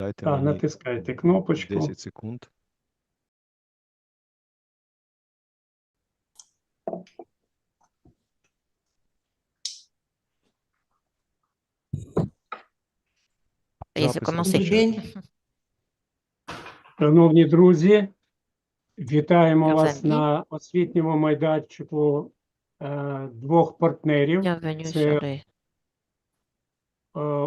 Дайте Так, мені натискайте кнопочку. 10 секунд. Et c'est Запис commencé. Добрий розпочато. день. Шановні друзі, вітаємо Chers вас amis, на освітньому майданчику двох партнерів. bienvenue Це sur les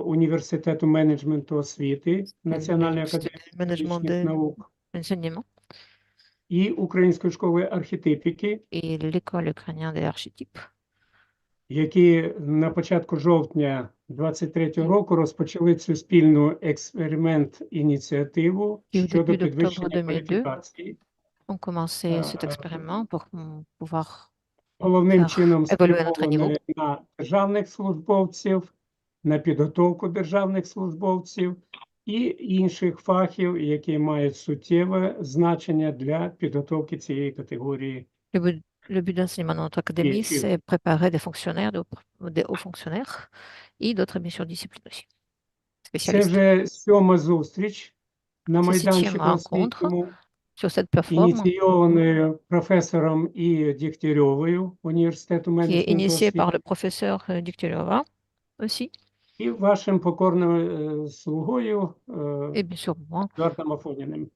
Університету менеджменту освіти Національної l'Université академії du management педагогічних de наук l'enseignement і Української школи архетипіки, et l'école ukrainienne des archétypes, які на початку жовтня 23-го року розпочали цю спільну експеримент-ініціативу qui au щодо début d'octobre підвищення 2002 кваліфікації. ont commencé cet expériment pour pouvoir Головним faire чином évoluer notre niveau, спрямований на державних службовців, на підготовку державних службовців і інших фахів, які мають суттєве значення для підготовки цієї категорії. Le but d'enseignement de notre académie, Chief. c'est préparer des fonctionnaires, des hauts fonctionnaires et d'autres missions de discipline aussi, Це spécialistes. вже 7-ма зустріч на C'est майданчику 7e rencontre освітньому, sur cette plateforme ініційованою професором І. Дігтярьовою Університету qui est менеджменту initiée par le освіти professeur Dikterova aussi, і вашим покорним слугою et bien sûr moi, Едуардом Афоніним.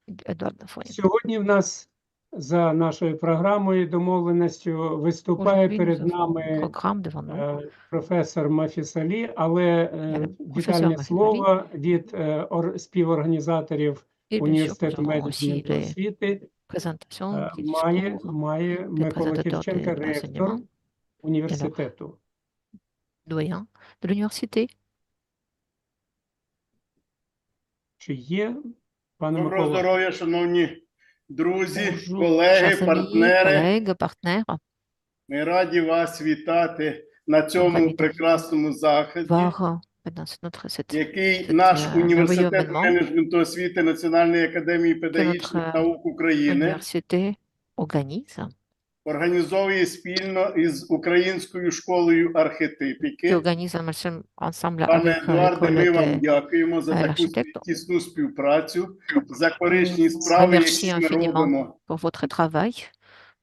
Edouard Dafoe. Сьогодні в нас за нашою програмою і домовленістю виступає Aujourd'hui, nous перед avons un нами programme devant nous. професор Мафісалі, але le professeur вітальне Mafisali. слово від співорганізаторів Et bien sûr, nous Університету aurons aussi менеджменту les освіти présentations, les має discours Микола présentateurs Кірченка, de ректор l'enseignement, університету. doyen de l'université. Чи є, пане Доброго Микола? здоров'я, шановні друзі, Bonjour, колеги, chers amis, партнери. collègues, partenaires, Ми раді вас вітати на цьому Раді прекрасному заході, voir dans notre який cet, наш merveilleux університет événement менеджменту освіти Національної академії que педагогічних notre наук України université organise, організовує спільно із Українською школою qui архетипіки. organise ensemble Пане avec Едуарде, ми l'école вам дякуємо за таку l'architecte. тісну співпрацю, за корисні On справи, remercie які ми infiniment робимо pour votre travail,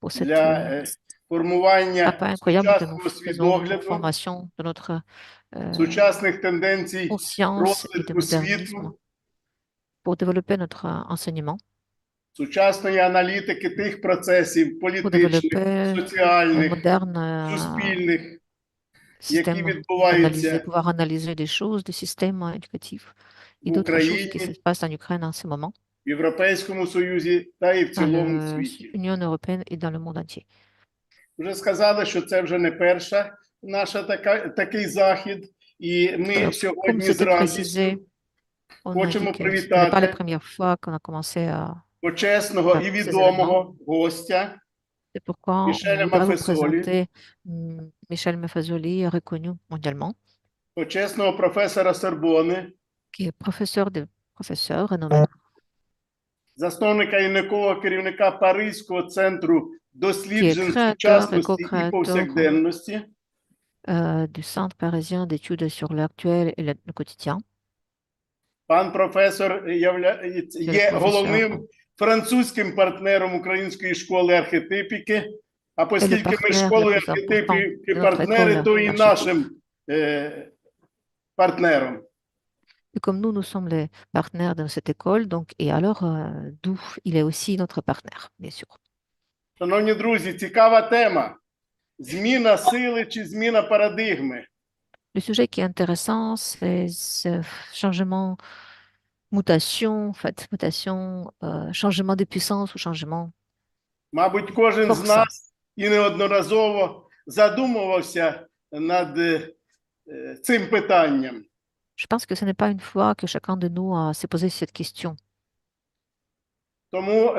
pour cette для формування travail incroyable que nous сучасного faisons pour свідогляду, formation de notre сучасних тенденцій conscience et de розвитку світу, modernisme, pour développer notre enseignement, сучасної аналітики тих процесів pour політичних, développer un соціальних, moderne суспільних, які système d'analyser, відбуваються pouvoir analyser des choses, des systèmes éducatifs et в d'autres choses qui se Україні, passent en Ukraine en ce moment, в Європейському Союзі та і в dans цілому світі. l'Union européenne et dans le monde entier. Вже сказали, що це вже не перша наша такий захід, і ми Alors, comme сьогодні з c'était радістю précisé, on a хочемо dit que ce n'est pas la привітати première fois qu'on a commencé à почесного і відомого гостя C'est pourquoi on Мішеля voudrait vous Мафесолі, présenter Michel Mefazoli, reconnu mondialement, почесного професора Сорбони, qui est professeur des professeurs renommé, засновника і наукового керівника Паризького центру qui est досліджень créateur et сучасності і co-créateur повсякденності, du Centre parisien d'études sur l'actuel et le quotidien. Пан професор є професор. головним французьким партнером Української школи архетипіки, а оскільки ми партнер школою le plus архетипіки important de notre партнери, école то і archétype. нашим партнером. Et comme nous sommes les partenaires de cette école, donc, et alors, d'où il est aussi notre partenaire, bien sûr. Шановні друзі, цікава тема. Зміна сили чи зміна парадигми? Le sujet qui est intéressant, c'est ce changement, mutation, en fait, mutation, changement de puissance ou changement. Мабуть, кожен з Фокса. нас і неодноразово задумувався над цим питанням. Je pense que ce n'est pas une fois que chacun de nous s'est posé cette question. Тому,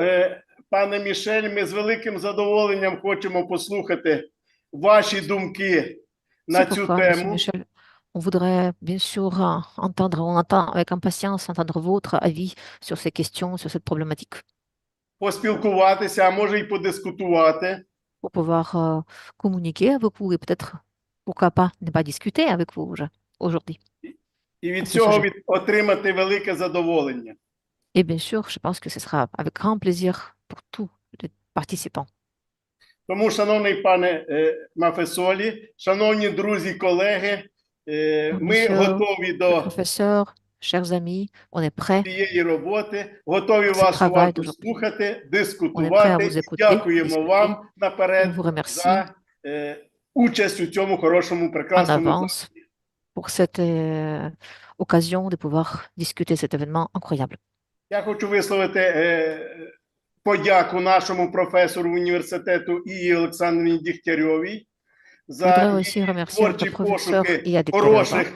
пане Мішель, ми з великим задоволенням хочемо послухати ваші думки на C'est цю pourquoi, Monsieur тему. Michel, on voudrait bien sûr on entend avec impatience entendre votre avis sur ces questions, sur cette problématique, Поспілкуватися, а може й подискутувати. pour pouvoir communiquer avec vous et peut-être, pourquoi pas, ne pas discuter avec vous aujourd'hui. І від Це цього дуже- отримати велике задоволення. Et bien sûr, je pense que ce sera avec grand plaisir pour tous les participants. Тому, шановний пане Мафесолі, шановні друзі, колеги, ми Monsieur готові le до professeur, chers amis, on est prêt. цієї роботи, готові Це вас travail уважно d'aujourd'hui. слухати, On est prêt à дискутувати. vous écouter, Дякуємо discuter. вам On наперед vous remercie за участь у цьому хорошому, en прекрасному avance pour cette occasion de pouvoir discuter cet événement incroyable. Я хочу висловити подяку нашому професору університету Ії Олександрівні Дігтярьовій Je за voudrais aussi її remercier творчі notre professeur пошуки Iya Degtyaryova хороших,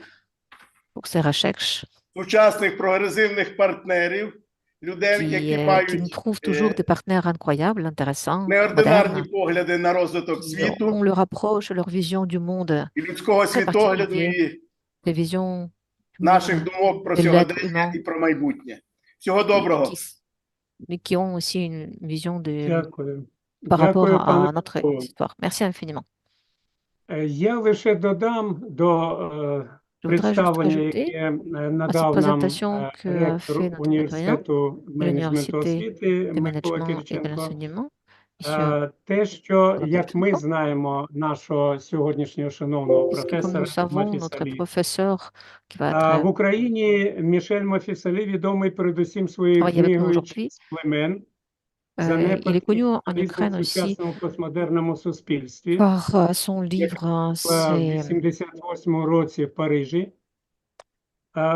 pour ses recherches сучасних прогресивних партнерів, людей, які qui nous мають trouvent toujours des partenaires incroyables, intéressants, неординарні modernes, погляди на розвиток qui світу ont leur approche, leur vision du monde, і людського світогляду, і des visions du наших monde, думок про de l'être сьогодення humain, і про майбутнє. Всього et доброго. mais qui ont aussi une vision Дякую. par rapport Дякую, à пане notre Микола. histoire. Merci infiniment. Я лише додам до Je voudrais juste представлення, rajouter яке à cette надав нам présentation que a ректор fait notre doyen університету de менеджменту l'Université освіти de Микола Management et de Кириченко. l'Enseignement, monsieur Те, що, Микола як ми Кириченко. знаємо нашого сьогоднішнього шановного Puisque, comme nous професора savons, notre Мафісалі, professeur qui va в être Україні Мішель Мафісалі відомий передусім своєю travailler avec nous книгою aujourd'hui, «Час племен», il est занепад і connu en соціалізм Ukraine в aussi сучасному постмодерному суспільстві. par son livre, В c'est 88-му році в Парижі.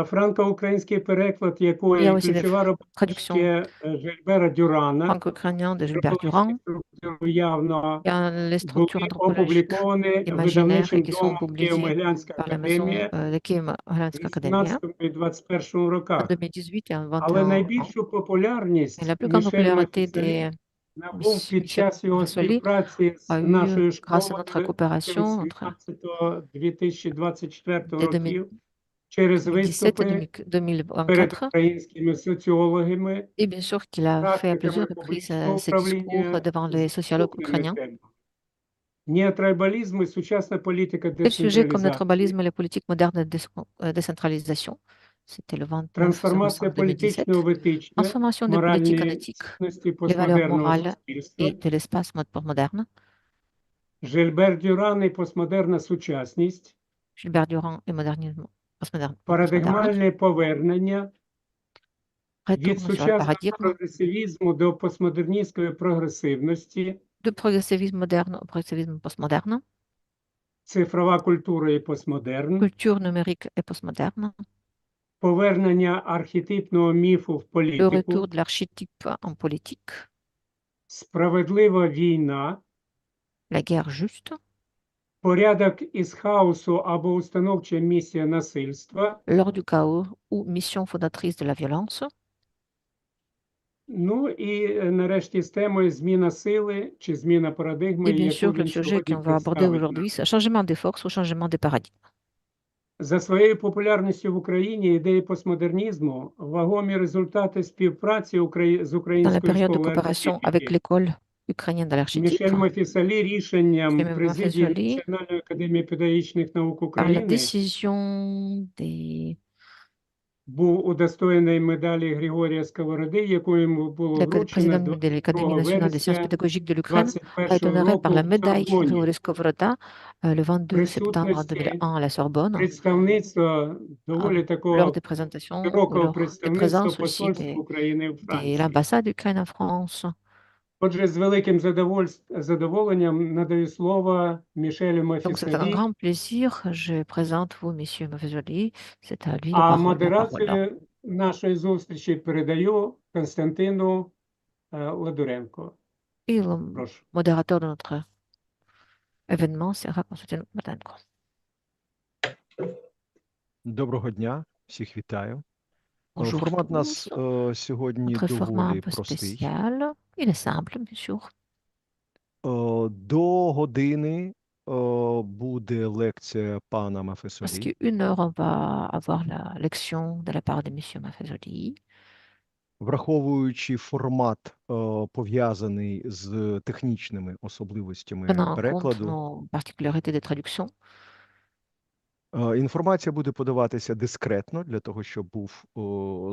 Франко-український переклад, Il y a якої aussi des ключова робота traductions ще Жильбера Дюрана, franco-ukrainiennes de Gilbert Durand. структуру явно Il y a les були structures anthropologiques опубліковані imaginaires et видавничим qui sont домом publiées Києво-Могилянська par la maison академія de Kiev-Mohylanska в Academia 18 і 21 en роках. 2018 et en 21 Але ans. найбільшу Et популярність la plus grande Мішель popularité Мафісалі des набув під Michel час його Maffesoli співпраці з a eu, нашою grâce à notre школою coopération entre 2017-2024 les років через 2017 et виступи перед 2024. українськими соціологами, Et bien sûr qu'il a fait à plusieurs практиками reprises публічного ses discours управління devant з les sociologues наступними ukrainiens. темами. Неотрайбалізм і сучасна політика Des sujets comme le децентралізації, tribalisme et les politiques modernes de décentralisation. C'était le 29 трансформація 2017. політичного в етичне, Transformation des politiques en моральні éthique, цінності les valeurs постмодерного morales суспільства, et de l'espace moderne. Жильбер Дюран і постмодерна сучасність, Gilbert Durand et modernisme postmoderne. парадигмальне повернення від Retourne sur le сучасного paradigme прогресивізму до постмодерністської прогресивності, de progressivisme moderne au progressivisme postmoderne, цифрова культура і постмодерн, culture numérique et postmoderne, повернення архетипного міфу в le політику, retour de l'archétype en politique, справедлива війна, la guerre juste, порядок із хаосу або установча місія насильства, l'heure du chaos ou mission fondatrice de la violence, ну і нарешті з темою зміна сили чи зміна парадигми, et bien яку sûr le він sujet сьогодні qu'on va aborder представить нам. aujourd'hui, c'est changement des forces ou changement des paradigmes. За своєю популярністю в Україні ідеї постмодернізму вагомі результати співпраці з Dans la українською période de школою coopération avec архетипів. l'école ukrainienne de l'archétype, Мішель Мафісалі рішенням Michel президії Maffesoli, Національної академії педагогічних наук par la України décision des був удостоєний медалі Григорія Сковороди, яку йому було le вручено président de l'Académie 22 nationale des sciences вересня pédagogiques de l'Ukraine a été 21 honoré par року la в médaille Сорбоні. Grigori Skovroda le 22 septembre Присутності 2001 à la Sorbonne, представництва доволі lors такого des présentations ou широкого lors des представництва présences aussi посольства України в de Франції. l'ambassade d'Ukraine en France. Отже, з великим задоволенням надаю слово Мішелю Donc c'est un Мафісалі, grand plaisir. Je présente vous, Monsieur Maffesoli. C'est à lui а la parole. модерацію нашої зустрічі передаю Константину Ладуренко. Et le Прошу. modérateur de notre événement sera Constantin Matenko. Доброго дня, всіх вітаю. Bonjour Формат у tous. нас сьогодні Notre format un доволі peu простий. spécial. Il est simple, bien sûr. До години буде лекція пана Parce Мафесолі. qu'une heure, on va avoir la lection de la part de Monsieur Maffesoli. Враховуючи формат, пов'язаний з технічними особливостями Prenant en compte перекладу, nos particularités de traduction, Інформація буде подаватися дискретно для того, щоб був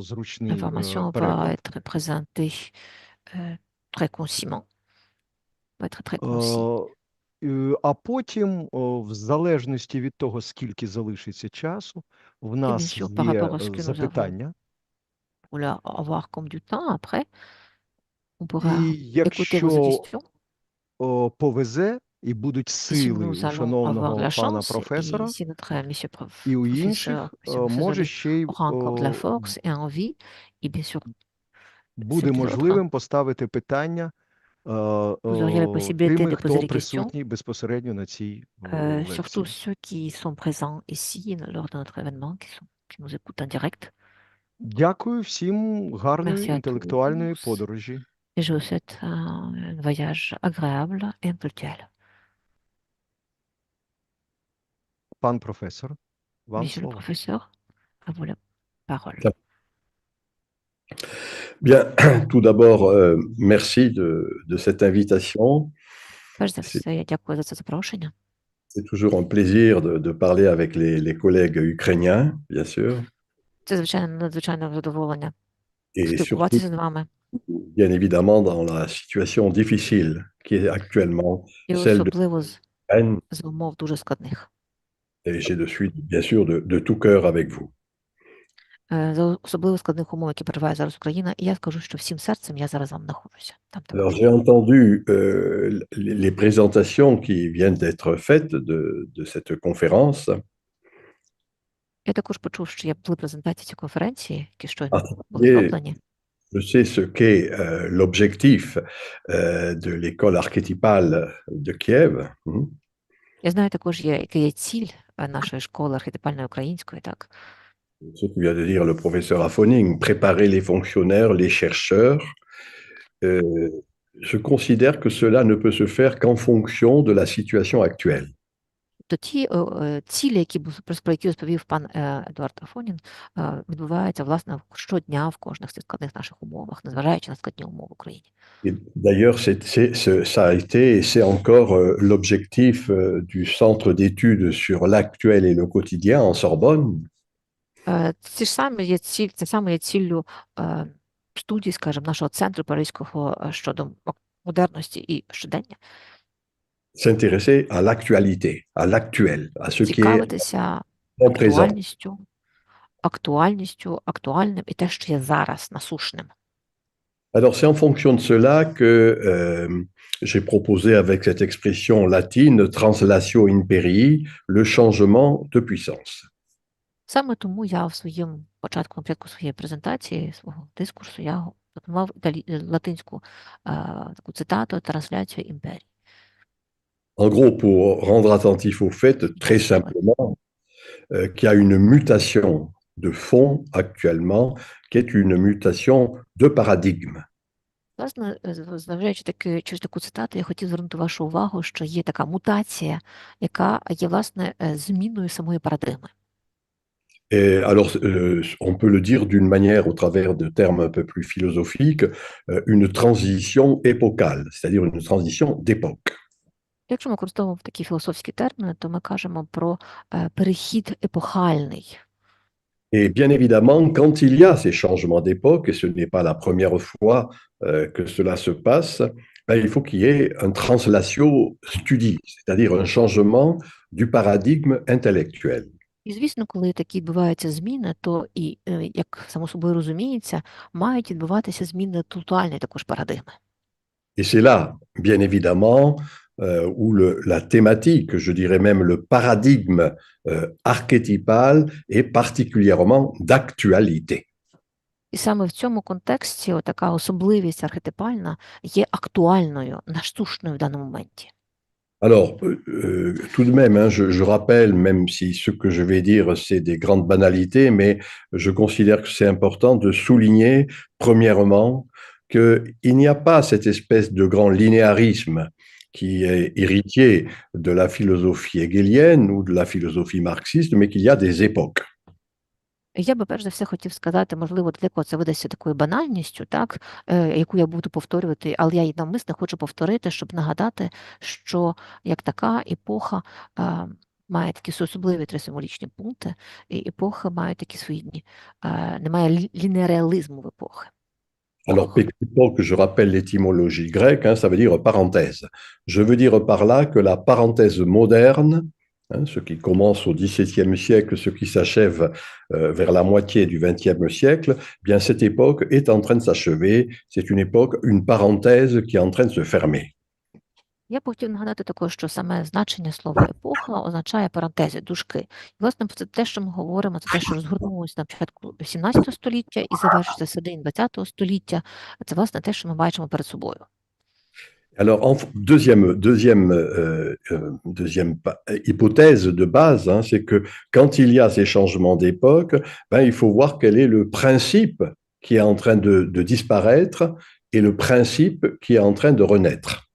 зручний L'information va переклад. être présentée très concisément, va être très concis. А потім, в залежності від того, скільки залишиться часу, в Et bien нас sûr, par є rapport à ce que nous avons запитання. pour avoir comme du temps après, on pourra І écouter vos якщо questions. повезе і будуть Et si сили nous у allons avoir шановного la пана chance, et професора, si notre monsieur і у professeur, інших, monsieur може Zoli ще й aura encore de la force et envie, et bien sûr, буде celles des autres, можливим поставити питання vous auriez la possibilité тими, de poser хто des questions, присутній безпосередньо на цій surtout лекції. ceux qui sont présents ici lors de notre événement, qui nous écoutent en direct. Дякую всім гарної Merci à інтелектуальної tous. подорожі. Et je vous souhaite un voyage agréable et intellectuel. Пан професор, вам Monsieur le слово. professeur, à vous la parole. Bien, tout d'abord, merci de cette invitation. Перш за все, я дякую за це запрошення. C'est toujours un plaisir de parler avec les collègues ukrainiens, bien sûr, Це, звичайно, надзвичайне задоволення et surtout, спілкуватися з вами. bien évidemment, dans la situation difficile qui est actuellement І celle de особливо l'Ukraine. з умов дуже складних. Et j'ai de suite, bien sûr, de tout cœur avec vous. За особливо складних умов, які переживає зараз Україна, і я скажу, що всім серцем я зараз вам знаходжуся. Там Alors, також. j'ai entendu les présentations qui viennent d'être faites de cette conférence. Я також почув, що є були презентації цієї конференції, які щойно були Et зроблені. je sais ce qu'est l'objectif de l'école archétypale de Kiev. Я знаю також, яка є ціль нашої школи архетипальної української, так? Ce que vient de dire le professeur Affoning, préparer les fonctionnaires, les chercheurs. Je considère que cela ne peut se faire qu'en fonction de la situation actuelle. То ті цілі, про які розповів пан Едуард Афонін, відбуваються, власне, щодня в кожних цих складних наших умовах, незважаючи на складні умови в Україні. Et d'ailleurs, ça a été et c'est encore l'objectif du Centre d'études sur l'actuel et le quotidien en Sorbonne. Це саме є ціллю студії, скажімо, нашого центру паризького щодо модерності і щодення. S'intéresser à l'actualité, à l'actuel, à ce qui est Цікавитися en présent. актуальним і те, що є зараз, насушним. Alors, c'est en fonction de cela que j'ai proposé avec cette expression latine, translatio imperii, le changement de puissance. Саме тому я в своєму початку своєї презентації, свого дискурсу, я запропонував латинську таку цитату «Трансляцію імперії». En gros, pour rendre attentif au fait, très simplement, qu'il y a une mutation de fond actuellement, qui est une mutation de paradigme. Власне, зважаючи через таку цитату, я хотів звернути вашу увагу, що є така мутація, яка є, власне, зміною самої парадигми. Et alors, on peut le dire d'une manière, au travers de termes un peu plus philosophiques, une transition épocale, c'est-à-dire une transition d'époque. Якщо ми використовуємо такі філософські терміни, то ми кажемо про перехід епохальний. Et bien évidemment, quand il y a ces changements d'époque, et ce n'est pas la première fois que cela se passe, ben, il faut qu'il y ait un translatio studi, c'est-à-dire un changement du paradigme intellectuel. І, звісно, коли такі відбуваються зміни, то і, як само собою розуміється, мають відбуватися зміни інтелектуальної також парадигми. Et c'est là, bien évidemment, où la thématique, je dirais même le paradigme archétypal est particulièrement d'actualité. І саме в цьому контексті така особливість архетипальна є актуальною, насущною в даному моменті. Alors, tout de même, hein, je rappelle, même si ce que je vais dire, c'est des grandes banalités, mais je considère que c'est important de souligner, premièrement, qu'il n'y a pas cette espèce de grand linéarisme qui est héritier de la philosophie hegelienne ou de la philosophie marxiste, mais qu'il y a des époques. Я би перш за все хотів сказати, можливо, для кого це видасться такою банальністю, так, яку я буду повторювати, але я й навмисно хочу повторити, щоб нагадати, що як така епоха має такі особливі три символічні пункти, і епохи мають такі свої, немає лінеаріалізму в епохи. Alors, époque, je rappelle l'étymologie grecque, hein, ça veut dire parenthèse. Je veux dire par là que la parenthèse moderne, hein, ce qui commence au XVIIe siècle, ce qui s'achève vers la moitié du XXe siècle, eh bien cette époque est en train de s'achever. C'est une époque, une parenthèse qui est en train de se fermer. Я б хотів нагадати також, що саме значення слова епоха означає парантези, дужки. І, власне, це те, що ми говоримо, це те, що розгорнулося на початку 17 століття і завершиться середині 20 століття. Це, власне, те, що ми бачимо перед собою. Alors, deuxième hypothèse de base, hein, c'est que quand il y a ces changements d'époque, ben, il faut voir quel est le principe qui est en train de disparaître et le principe qui est en train de renaître.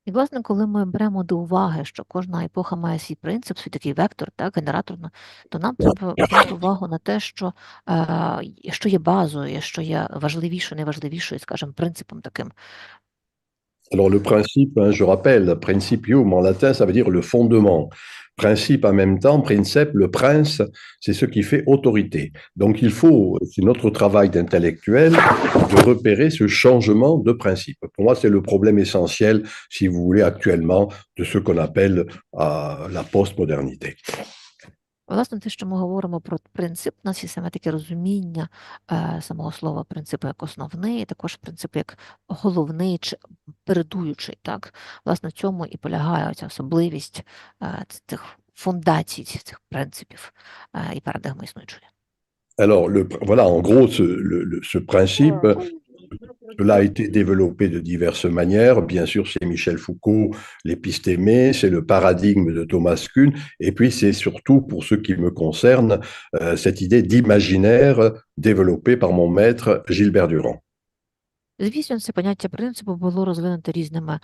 І, власне, коли ми беремо до уваги, що кожна епоха має свій принцип, свій такий вектор, так, генератор, то нам треба звернути увагу на те, що є базою, що є важливішою, найважливішою, скажімо, принципом таким. Alors, le principe, hein, je rappelle, principium en latin, ça veut dire le fondement. Principe en même temps, princeps, le prince, c'est ce qui fait autorité. Donc, il faut, c'est notre travail d'intellectuel, de repérer ce changement de principe. Pour moi, c'est le problème essentiel, si vous voulez, actuellement, de ce qu'on appelle la postmodernité. Власне, те, що ми говоримо про принцип, у нас є саме таке розуміння самого слова принципу як основний, і також принцип як головний чи передуючий. Так? Власне, в цьому і полягає ця особливість цих фундацій, цих принципів і парадигми існуючої. Alors, voilà, en gros, ce principe, cela a été développé de diverses manières. Bien sûr, c'est Michel Foucault, l'épistémé, c'est le paradigme de Thomas Kuhn, et puis c'est surtout, pour ce qui me concerne, cette idée d'imaginaire développée par mon maître Gilbert Durand. Звісно, це поняття принципу було розвинуто різними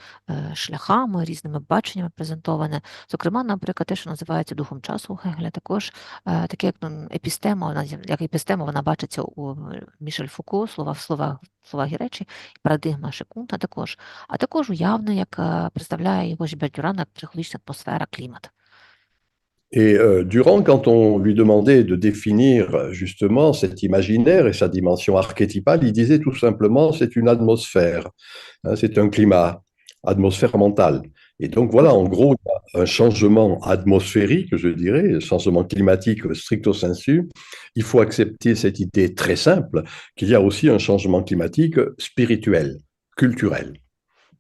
шляхами, різними баченнями презентоване. Зокрема, наприклад, те, що називається духом часу у Гегеля, також таке як епістема, вона бачиться у Мішель Фуко, слова і речі, парадигма Шекунта також, а також уявне, як представляє його Жильбер Дюран, як психологічна атмосфера, клімат. Et Durand, quand on lui demandait de définir justement cet imaginaire et sa dimension archétypale, il disait tout simplement c'est une atmosphère, hein, c'est un climat, atmosphère mentale. Et donc voilà, en gros, il y a un changement atmosphérique, je dirais, un changement climatique stricto sensu. Il faut accepter cette idée très simple qu'il y a aussi un changement climatique spirituel, culturel.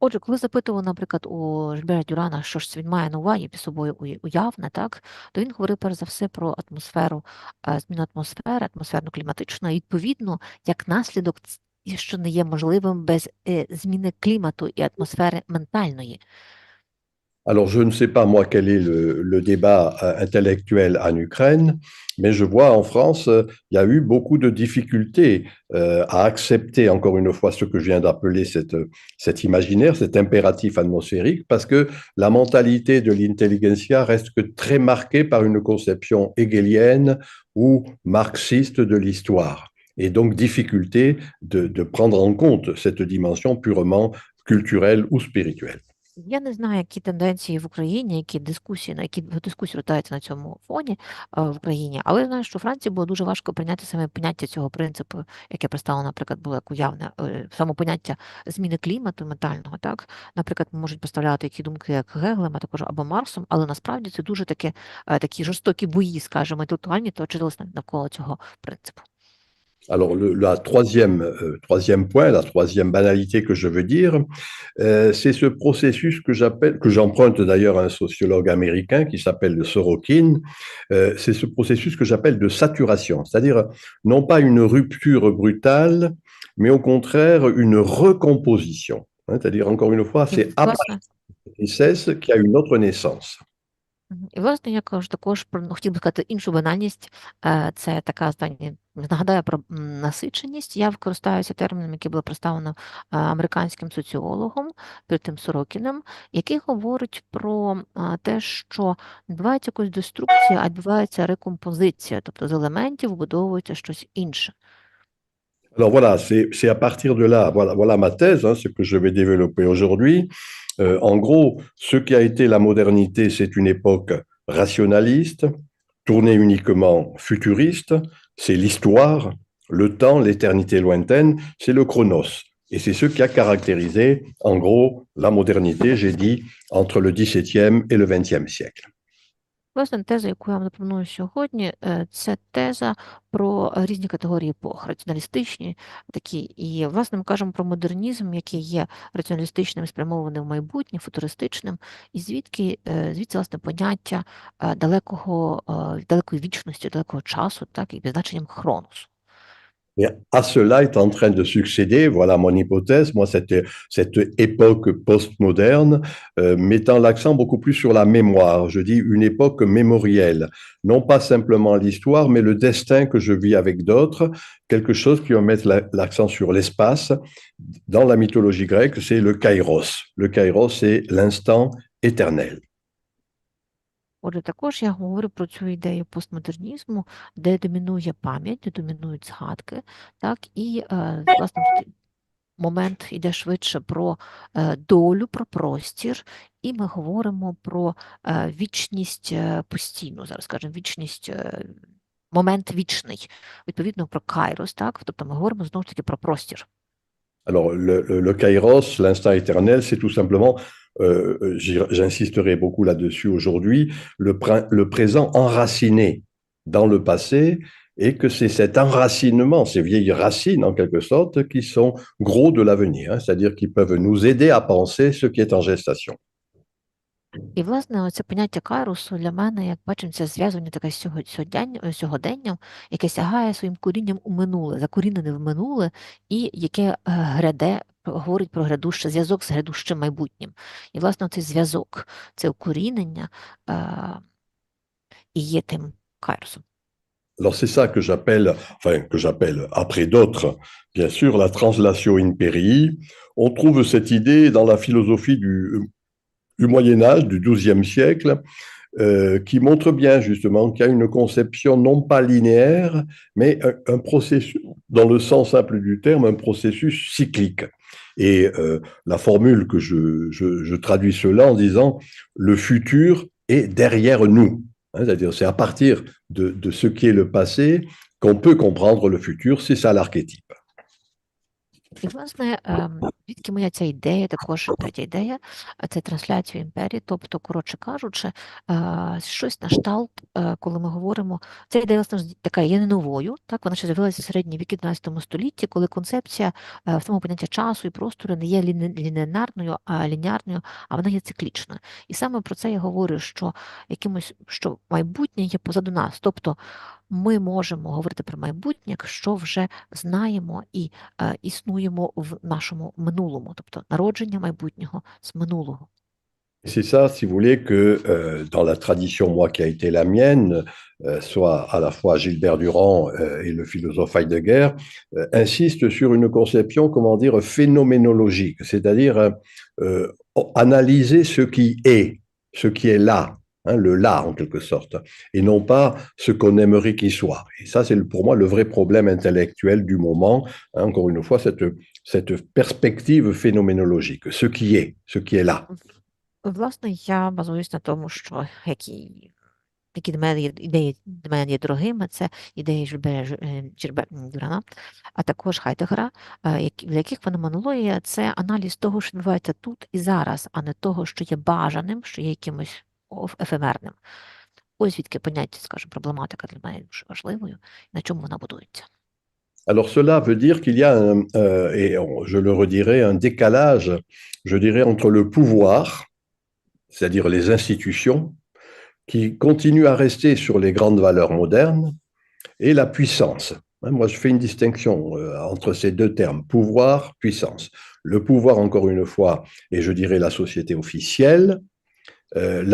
Отже, коли запитували, наприклад, у Жильбера Дюрана, що ж він має на увазі під собою уявне, так, то він говорив перш за все про атмосферу, зміну атмосфери, атмосферно-кліматичну, і відповідно, як наслідок, що не є можливим без зміни клімату і атмосфери ментальної. Alors, je ne sais pas, moi, quel est le débat intellectuel en Ukraine, mais je vois en France, il y a eu beaucoup de difficultés à accepter, encore une fois, ce que je viens d'appeler cet imaginaire, cet impératif atmosphérique, parce que la mentalité de l'intelligentsia reste que très marquée par une conception hegelienne ou marxiste de l'histoire. Et donc, difficulté de prendre en compte cette dimension purement culturelle ou spirituelle. Я не знаю, які тенденції в Україні, які дискусії ротаються на цьому фоні в Україні, але я знаю, що у Франції було дуже важко прийняти саме поняття цього принципу, яке представлено, наприклад, було як уявне, саме поняття зміни клімату ментального, так? Наприклад, можуть представляти які думки, як Гегелем, а також або Марксом, але насправді це дуже такі жорстокі бої, скажімо, інтелектуальні, точилися навколо цього принципу. Alors, la troisième point, la troisième banalité que je veux dire, c'est ce processus que j'emprunte d'ailleurs à un sociologue américain qui s'appelle Sorokin, c'est ce processus que j'appelle de saturation, c'est-à-dire non pas une rupture brutale, mais au contraire une recomposition. Hein, c'est-à-dire, encore une fois, c'est à partir de cesse qu'il y a une autre naissance. І, власне, я кажу також хотів би сказати іншу банальність, це така остання, нагадаю про насиченість. Я використовуюся терміном, який було представлено американським соціологом, перед тим Сорокіним, який говорить про те, що відбувається якась деструкція, а відбувається рекомпозиція, тобто з елементів вбудовується щось інше. Alors voilà, c'est à partir de là, voilà ma thèse, hein, ce que je vais développer aujourd'hui. En gros, ce qui a été la modernité, c'est une époque rationaliste, tourné uniquement futuriste, c'est l'histoire, le temps, l'éternité lointaine, c'est le chronos. Et c'est ce qui a caractérisé, en gros, la modernité, j'ai dit, entre le XVIIe et le XXe siècle. Власне, теза, яку я вам запропоную сьогодні, це теза про різні категорії епох, раціоналістичні такі. І, власне, ми кажемо про модернізм, який є раціоналістичним, спрямованим в майбутнє, футуристичним, і звідси, власне, поняття далекої вічності, далекого часу, так, і під значенням хроносу. Et à cela est en train de succéder, voilà mon hypothèse, moi, cette époque postmoderne, mettant l'accent beaucoup plus sur la mémoire. Je dis une époque mémorielle, non pas simplement l'histoire, mais le destin que je vis avec d'autres, quelque chose qui va mettre l'accent sur l'espace. Dans la mythologie grecque, c'est le kairos. Le kairos, c'est l'instant éternel. Отже, також я говорю про цю ідею постмодернізму, де домінує пам'ять, де домінують згадки, так, і, власне, тут момент йде швидше про долю, про простір, і ми говоримо про вічність постійну, зараз скажемо, вічність, момент вічний, відповідно про кайрос, так, тобто ми говоримо знову ж таки про простір. Alors, le kairos, l'instant éternel, c'est tout simplement, j'insisterai beaucoup là-dessus aujourd'hui, le présent enraciné dans le passé, et que c'est cet enracinement, ces vieilles racines en quelque sorte, qui sont gros de l'avenir, hein, c'est-à-dire qui peuvent nous aider à penser ce qui est en gestation. І, власне, це поняття кайрусу для мене, як бачимо, це зв'язування таке з сьогоденням, яке сягає своїм корінням у минуле, закорінене в минуле, і яке гряде, говорить про грядуще, зв'язок з грядущим майбутнім. І, власне, цей зв'язок, це укорінення і є тим кайрусом. Alors, c'est ça que j'appelle, après d'autres, bien sûr, la translation in perii. On trouve cette idée dans la philosophie du Moyen-Âge, du XIIe siècle, qui montre bien justement qu'il y a une conception non pas linéaire, mais un processus, dans le sens simple du terme, un processus cyclique. Et la formule que je traduis cela en disant « le futur est derrière nous ». C'est-à-dire, c'est à partir de ce qui est le passé qu'on peut comprendre le futur, c'est ça l'archétype. І, власне, звідки моя ця ідея, також третя ідея, це трансляція імперії, тобто, коротше кажучи, щось на кшталт, коли ми говоримо, ця ідея, власне, така є не новою, так, вона ще з'явилася в середні віки 12 столітті, коли концепція в тому поняття часу і простору не є лінейнарною, а вона є циклічною. І саме про це я говорю, що майбутнє є позаду нас, тобто, ми можемо говорити про майбутнє, якщо вже знаємо і існуємо в нашому минулому, тобто народження майбутнього з минулого. C'est ça, si vous voulez, que dans la tradition, moi, qui a été la mienne, soit à la fois Gilbert Durand et le philosophe Heidegger, insiste sur une conception, comment dire, phénoménologique, c'est-à-dire analyser ce qui est là, hein, le là en quelque sorte, et non pas ce qu'on aimerait qu'il soit. Et ça, c'est pour moi le vrai problème intellectuel du moment, hein, encore une fois, cette perspective phénoménologique, ce qui est là. Власне, я базуюсь на тому, що які до мене ідеї для мене є дорогими, це ідеї Жильбера Дюрана, а також Хайдегера, в яких феноменологія – це аналіз того, що відбувається тут і зараз, а не того, що є бажаним, що є якимось ефемерним. Ось звідки поняття, скажімо, проблематика для мене дуже важливою, на чому вона будується. Alors cela veut dire qu'il y a, je le redirai, un décalage, je dirais, entre le pouvoir, c'est-à-dire les institutions, qui continuent à rester sur les grandes valeurs modernes, et la puissance. Moi, je fais une distinction entre ces deux termes, pouvoir, puissance. Le pouvoir, encore une fois, et je dirais la société officielle.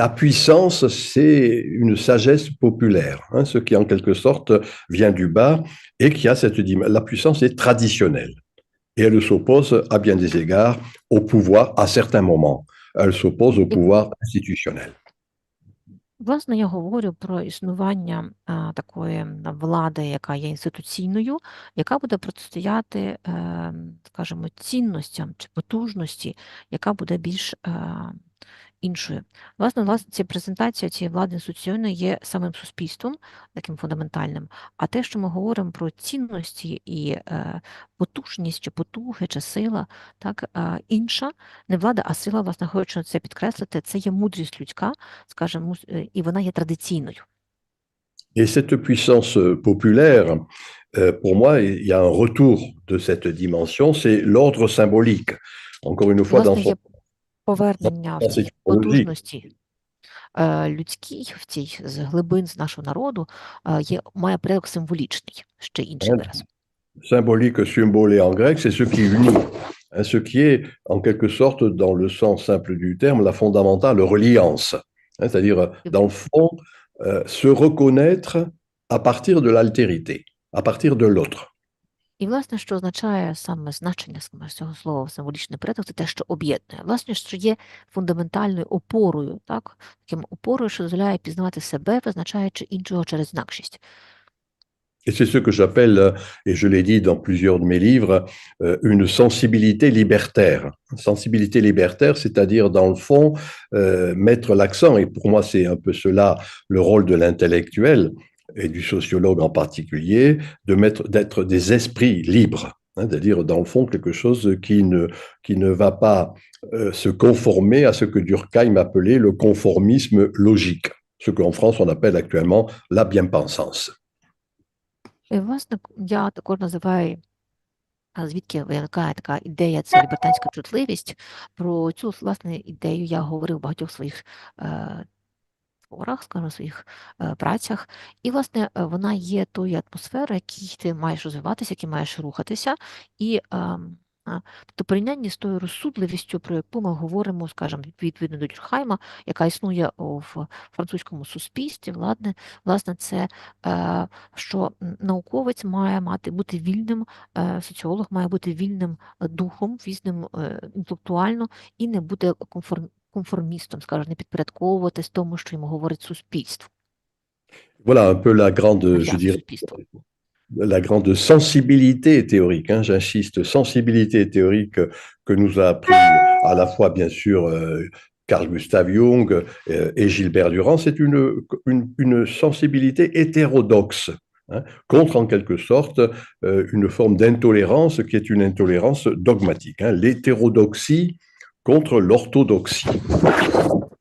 La puissance, c'est une sagesse populaire, hein, ce qui en quelque sorte vient du bas et qui a la puissance est traditionnelle. Et elle s'oppose à bien des égards au pouvoir à certains moments. Elle s'oppose au pouvoir institutionnel. Власне, я говорю про існування такої влади, яка є інституційною, яка буде протистояти, скажімо, цінностям чи потужності, яка буде більш іншою. Власне, ця презентація цієї влади інституційної є самим суспільством, таким фундаментальним, а те, що ми говоримо про цінності і потужність, чи потуги, чи сила, так, інша, не влада, а сила, власне, хочу це підкреслити, це є мудрість людська, скажімо, і вона є традиційною. Et cette puissance populaire, pour moi, il y a un retour de cette dimension, c'est l'ordre symbolique. Encore une fois, Власне, є повернення в dans цій cette typologie. потужності людській, в цій з глибин з нашого народу, має порядок символічний, ще інший вираз. Symbolique, symbolé en grec, c'est ce qui unit, hein, ce qui est en quelque sorte, dans le sens simple du terme, la fondamentale reliance, hein, c'est-à-dire, dans le fond, se reconnaître à partir de l'altérité, à partir de l'autre. І, власне, що означає саме значення цього слова символічний предок, це те, що об'єднує. Власне, що є фундаментальною опорою, так? Таким опорою, що дозволяє пізнавати себе, визначаючи іншого через інакшість. Et c'est ce que j'appelle, et je l'ai dit dans plusieurs de mes livres, une sensibilité libertaire. Sensibilité libertaire, c'est-à-dire, dans le fond, mettre l'accent, et pour moi c'est un peu cela le rôle de l'intellectuel, et du sociologue en particulier, d'être des esprits libres, hein, c'est-à-dire dans le fond quelque chose qui ne va pas se conformer à ce que Durkheim appelait le conformisme logique, ce qu'en France on appelle actuellement la bien-pensance. І, власне, я також називаю, звідки виникає така ідея, це лібертанська чутливість. Про цю, власне, ідею я говорив в багатьох своїх творах, скажімо, своїх працях. І, власне, вона є тою атмосферою, якій ти маєш розвиватися, якій маєш рухатися. І тобто порівнянні з тою розсудливістю, про яку ми говоримо, скажімо, відповідно до Дюркхайма, яка існує в французькому суспільстві, власне, це, що науковець має бути вільним, соціолог має бути вільним духом, вільним інтелектуально і не бути конформістом, скажімо, не підпорядковуватись тому, що йому говорить суспільство. Voilà un peu la grande, je dirais, la grande sensibilité théorique, hein, j'insiste, sensibilité théorique que nous a appris à la fois, bien sûr, Carl Gustav Jung et Gilbert Durand. C'est une sensibilité hétérodoxe, hein, contre en quelque sorte une forme d'intolérance qui est une intolérance dogmatique, hein, l'hétérodoxie contre l'orthodoxie.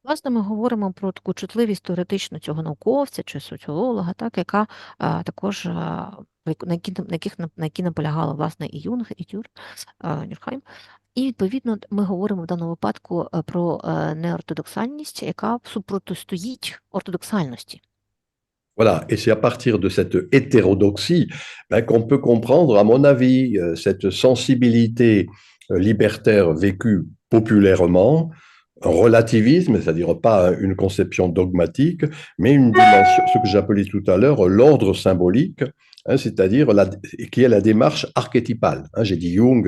Власне, ми говоримо про таку чутливість теоретичну цього науковця чи соціолога, так, яка також на які наполягали, власне, і Юнг, і Дюркхайм. І, відповідно, ми говоримо в даному випадку про неортодоксальність, яка супротистоїть ортодоксальності. Voilà, et c'est à partir de cette hétérodoxie qu'on peut comprendre, à mon avis, cette sensibilité libertaire vécue populairement, un relativisme, c'est-à-dire pas une conception dogmatique, mais une dimension, ce que j'appelais tout à l'heure l'ordre symbolique, hein, c'est-à-dire qui est la démarche archétypale. Hein, j'ai dit Jung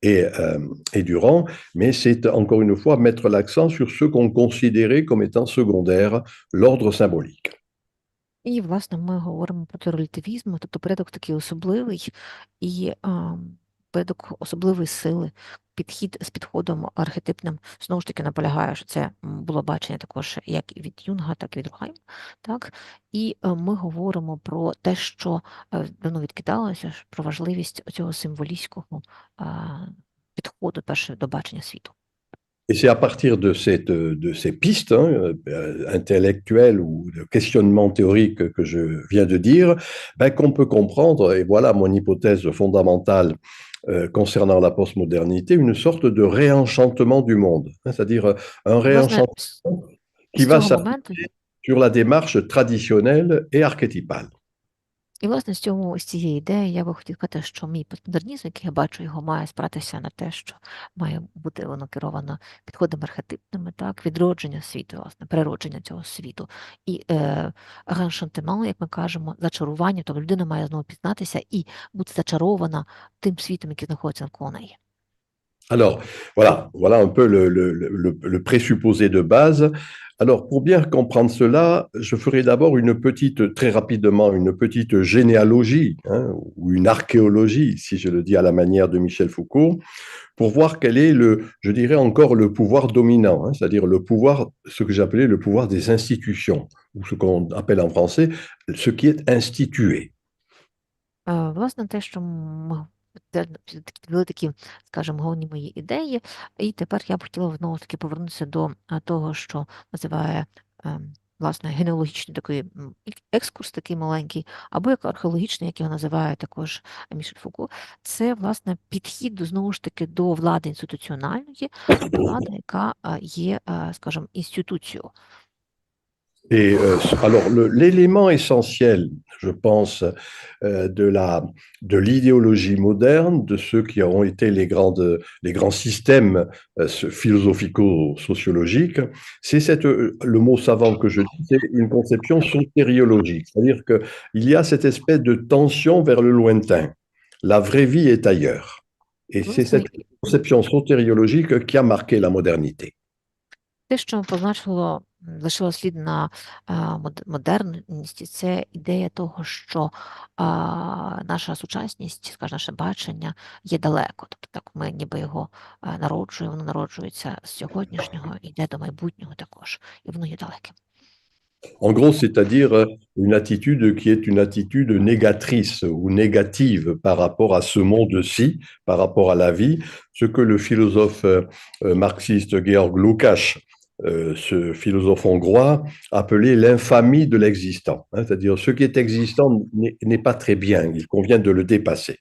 et Durand, mais c'est encore une fois mettre l'accent sur ce qu'on considérait comme étant secondaire, l'ordre symbolique. І, власне, ми говоримо про цей релятивізм, тобто порядок такий особливий і порядок особливої сили, підхід з підходом архетипним, знову ж таки наполягаю, що це було бачення також як від Юнга, так і від Дюркхайма, так? І ми говоримо про те, що давно відкидалося, про важливість цього символістського підходу перше до бачення світу. Et c'est à partir de ces pistes, hein, intellectuelles ou de questionnements théoriques que je viens de dire, qu'on peut comprendre, et voilà mon hypothèse fondamentale concernant la postmodernité, une sorte de réenchantement du monde, hein, c'est-à-dire un réenchantement qui va s'appuyer sur la démarche traditionnelle et archétypale. І, власне, з цієї ідеї я би хотів сказати, що мій постмодернізм, який я бачу, його має спиратися на те, що має бути воно керовано підходами архетипними, так, відродження світу, власне, переродження цього світу. І раншантеман, як ми кажемо, зачарування, тобто людина має знову пізнатися і бути зачарована тим світом, який знаходиться навколо неї. Alors, voilà un peu le présupposé de base. Alors, pour bien comprendre cela, je ferai d'abord très rapidement, une petite généalogie, hein, ou une archéologie, si je le dis à la manière de Michel Foucault, pour voir quel est je dirais encore le pouvoir dominant, hein, c'est-à-dire le pouvoir, ce que j'appelais le pouvoir des institutions, ou ce qu'on appelle en français ce qui est institué. Власне, те, що вели такі, скажімо, головні мої ідеї, і тепер я б хотіла знову таки повернутися до того, що називає власне генеалогічний такий екскурс, такий маленький, або як археологічний, як його називає також Мішель Фуко. Це власне підхід до знову ж таки до влади інституціональної, до влади, яка є, скажімо, інституцією. Et alors, l'élément essentiel, je pense, de l'idéologie moderne, de ceux qui ont été les grands systèmes philosophico-sociologiques, c'est le mot savant que je dis, c'est une conception sotériologique. C'est-à-dire qu'il y a cette espèce de tension vers le lointain. La vraie vie est ailleurs. Et c'est cette conception sotériologique qui a marqué la modernité. Те, що лишило слід на модерності, це ідея того, що наша сучасність, скажімо, наше бачення є далеко. Тобто так ми ніби його народжуємо, воно народжується з сьогоднішнього, йде до майбутнього також, і воно є далеким. En gros, c'est-à-dire une attitude qui est une attitude négatrice ou négative par rapport à ce monde-ci, par rapport à la vie, ce que le philosophe marxiste Georg Lukács, ce philosophe hongrois, appelait l'infamie de l'existant. Hein, c'est-à-dire ce qui est existant n'est pas très bien, il convient de le dépasser.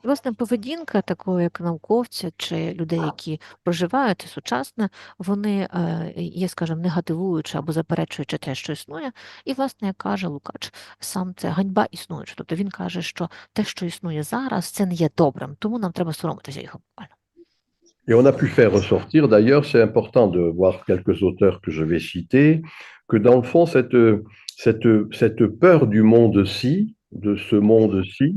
Власне, поведінка такого, як науковця чи людей, які проживають сучасне, вони є, скажімо, негативуючи або заперечуючи те, що існує. І, власне, як каже Лукач, сам це ганьба існуюча. Тобто він каже, що те, що існує зараз, це не є добрим, тому нам треба соромитися його буквально. Et on a pu faire ressortir, d'ailleurs, c'est important de voir quelques auteurs que je vais citer, que dans le fond, cette peur du monde-ci, de ce monde-ci,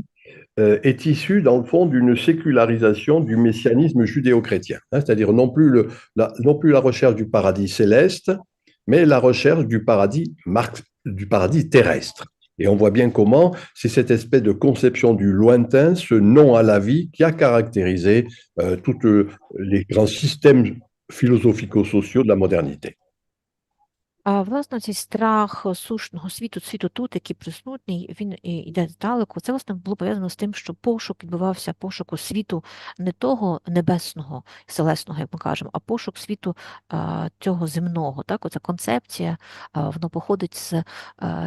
est issue, dans le fond, d'une sécularisation du messianisme judéo-chrétien. Hein, c'est-à-dire non plus la recherche du paradis céleste, mais la recherche du paradis terrestre. Et on voit bien comment c'est cette espèce de conception du lointain, ce non à la vie, qui a caractérisé tous les grands systèmes philosophico-sociaux de la modernité. А, власне, цей страх сушного світу тут, який присутній, він йде здалеку. Це, власне, було пов'язано з тим, що пошук відбувався, пошуку світу не того небесного, селесного, як ми кажемо, а пошук світу цього земного. Так? Оця концепція, воно походить з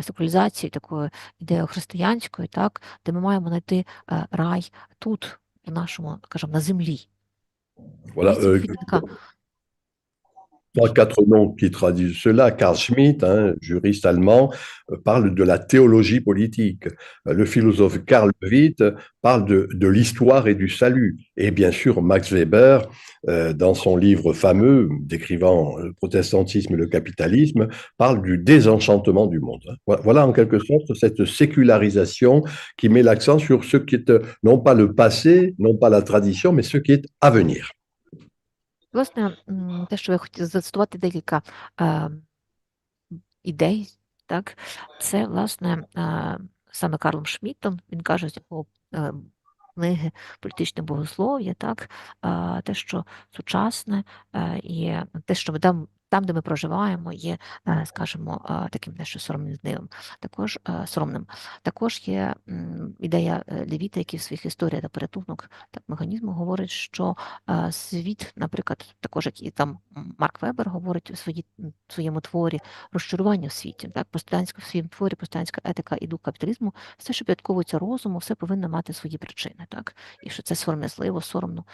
секуляризації такої ідеохристиянської, так? Де ми маємо знайти рай тут, в нашому, скажімо, на землі. Voilà, trois, quatre noms qui traduisent cela. Carl Schmitt, hein, juriste allemand, parle de la théologie politique. Le philosophe Karl Witt parle de l'histoire et du salut. Et bien sûr, Max Weber, dans son livre fameux décrivant le protestantisme et le capitalisme, parle du désenchantement du monde. Voilà en quelque sorte cette sécularisation qui met l'accent sur ce qui est non pas le passé, non pas la tradition, mais ce qui est à venir. Власне, те, що я хотіла зацитувати декілька ідей, так, це, власне, саме Карлом Шмідтом, він каже з його книги «Політичне богослов'я», так, те, що сучасне, і те, що там, де ми проживаємо, є, скажімо, таким дещо сором'язливим, також соромним. Також є ідея Левіта, який в своїх історіях та порятунок так механізму говорить, що світ, наприклад, також як і там Марк Вебер говорить у своєму творі розчарування в світі, так, в своєму творі повстанська етика і дух капіталізму, все, що підковується розуму, все повинно мати свої причини, так, і що це сором'язливо, соромно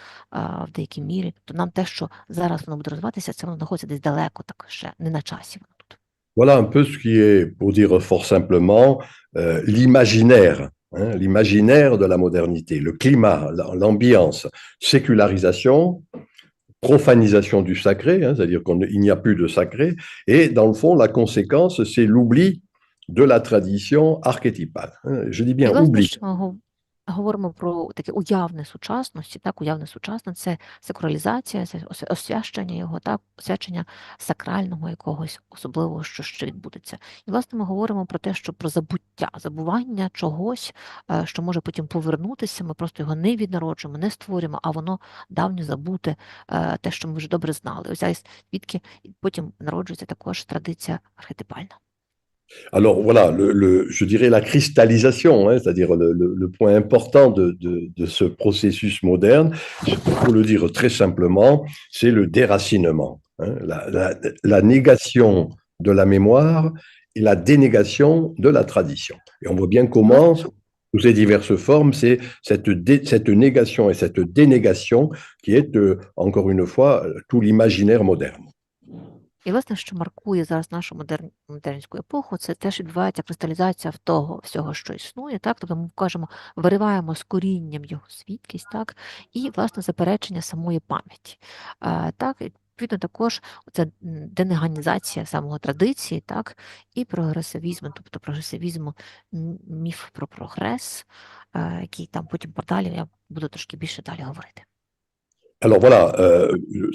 в деякій мірі, то нам те, що зараз воно буде розвиватися, це воно знаходиться десь далеко. Voilà un peu ce qui est, pour dire fort simplement, l'imaginaire, hein, l'imaginaire de la modernité, le climat, l'ambiance, sécularisation, profanisation du sacré, hein, c'est-à-dire qu'il n'y a plus de sacré, et dans le fond, la conséquence, c'est l'oubli de la tradition archétypale. Hein, je dis bien oubli. говоримо про таке уявне сучасності, так, уявне сучасне – це секуралізація, це освящення його, так, освячення сакрального якогось особливого, що відбудеться. І, власне, ми говоримо про те, що про забуття, забування чогось, що може потім повернутися, ми просто його не віднароджуємо, не створюємо, а воно давньо забуте, те, що ми вже добре знали. Ось звідки потім народжується також традиція архетипальна. Alors voilà, je dirais la cristallisation, hein, c'est-à-dire le point important de ce processus moderne, pour le dire très simplement, c'est le déracinement, hein, la négation de la mémoire et la dénégation de la tradition. Et on voit bien comment, sous ces diverses formes, c'est cette négation et cette dénégation qui est, encore une fois, tout l'imaginaire moderne. І, власне, що маркує зараз нашу модернську епоху, це теж відбувається кристалізація в того всього, що існує, так? Тобто ми кажемо, вириваємо з корінням його свідкість, так? І, власне, заперечення самої пам'яті. Так? І, відповідно, також ця денеганізація самого традиції, так? І прогресивізму, тобто прогресивізму, міф про прогрес, який там потім подалі, я буду трошки більше далі говорити. Alors voilà,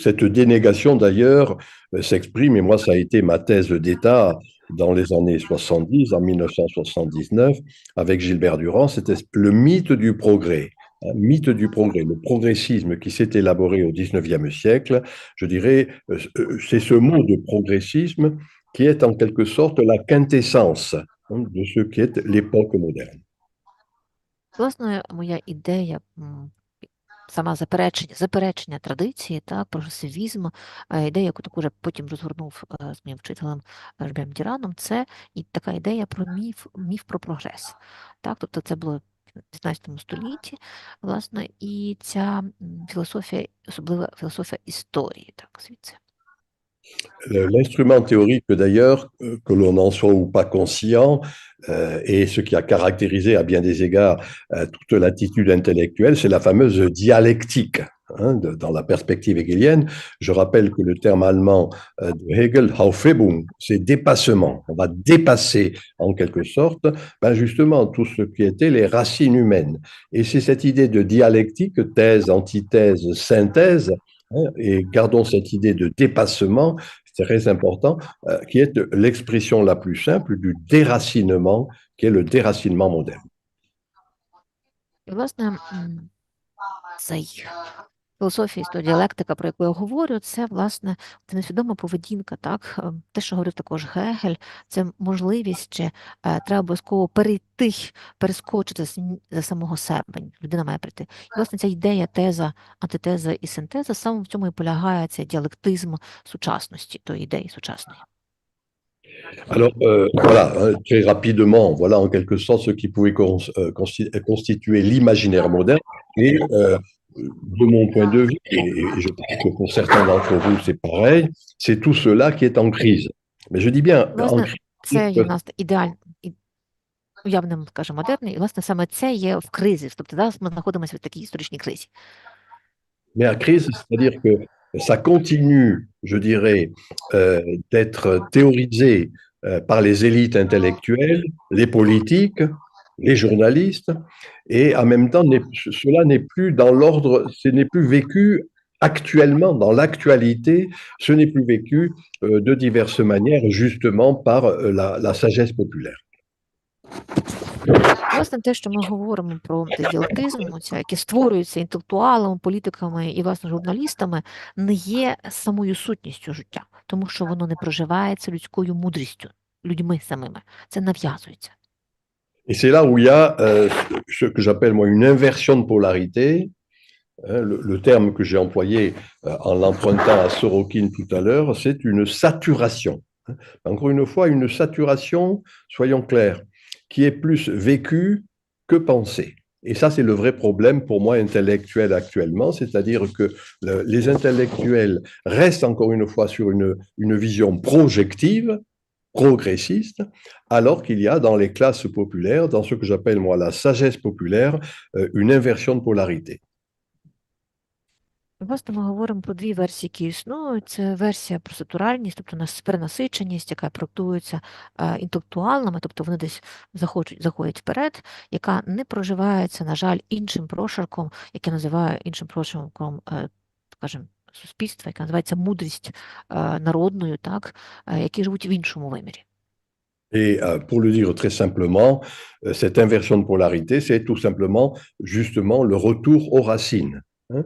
cette dénégation d'ailleurs s'exprime, et moi ça a été ma thèse d'État dans les années 70, en 1979, avec Gilbert Durand, c'était le mythe du progrès. Mythe du progrès, le progressisme qui s'est élaboré au XIXe siècle, je dirais, c'est ce mot de progressisme qui est en quelque sorte la quintessence de ce qui est l'époque moderne. Власне, моя ідея сама заперечення традиції, так, прогресивізму, ідея, яку також потім розгорнув з моїм вчителем Жильбером Дюраном, це і така ідея про міф про прогрес. Так, тобто це було в 19 столітті, власне, і ця філософія, особлива філософія історії, так, звідси. L'instrument théorique, d'ailleurs, que l'on en soit ou pas conscient, et ce qui a caractérisé à bien des égards toute l'attitude intellectuelle, c'est la fameuse dialectique. Hein, dans la perspective hegelienne, je rappelle que le terme allemand de Hegel, Aufhebung, c'est dépassement. On va dépasser en quelque sorte justement tout ce qui était les racines humaines. Et c'est cette idée de dialectique, thèse, antithèse, synthèse, hein, et gardons cette idée de dépassement, c'est très important, qui est l'expression la plus simple du déracinement, qui est le déracinement moderne. І, власне, цей філософія, діалектика, про яку я говорю, це, власне, це несвідома поведінка, так? Те, що говорив також Гегель, це можливість, чи треба обов'язково перескочити за самого себе, людина має прийти. І, власне, ця ідея, теза, антитеза і синтеза, саме в цьому і полягає цей діалектизм сучасності, тої ідеї сучасної. Alors, voilà, très rapidement, voilà en quelque sorte ce qui pouvait constituer l'imaginaire moderne. Et de mon point de vue, et je pense que pour certains d'entre vous c'est pareil, c'est tout cela qui est en crise. Mais je dis bien en Власне, crise. це є в нас уявним, скажімо, модерний, і, власне, саме це є в кризі. Тобто зараз ми знаходимося в такій історичній кризі. Mais à crise, c'est-à-dire que ça continue, je dirais, d'être théorisé par les élites intellectuelles, les politiques, les journalistes, et en même temps, cela n'est plus dans l'ordre, ce n'est plus vécu actuellement, dans l'actualité, ce n'est plus vécu de diverses manières, justement par la sagesse populaire. Власне, те, що ми говоримо про діалектизм, який створюється інтелектуалами, політиками і, власне, журналістами, не є самою сутністю життя, тому що воно не проживається людською мудрістю, людьми самими. Це нав'язується. Et c'est là où il y a ce que j'appelle moi une inversion de polarité, le terme que j'ai employé en l'empruntant à Sorokin tout à l'heure, c'est une saturation. Encore une fois, une saturation, soyons clairs, qui est plus vécue que pensée. Et ça, c'est le vrai problème pour moi intellectuel actuellement, c'est-à-dire que les intellectuels restent encore une fois sur une vision projective, progressiste, alors qu'il y a dans les classes populaires, dans ce que j'appelle moi la sagesse populaire, une inversion de polarité. Власне, ми говоримо про дві версії, які існують. Це версія про сатуральність, тобто перенасиченість, яка проектується інтелектуалами, тобто вони десь заходять вперед, яка не проживається, на жаль, іншим прошарком, який називаю іншим прошарком, скажімо, суспільства, яка називається мудрість народною, так, які живуть в іншому вимірі. Et pour le dire très simplement, cette inversion de polarité, c'est tout simplement justement le retour aux racines. Hein.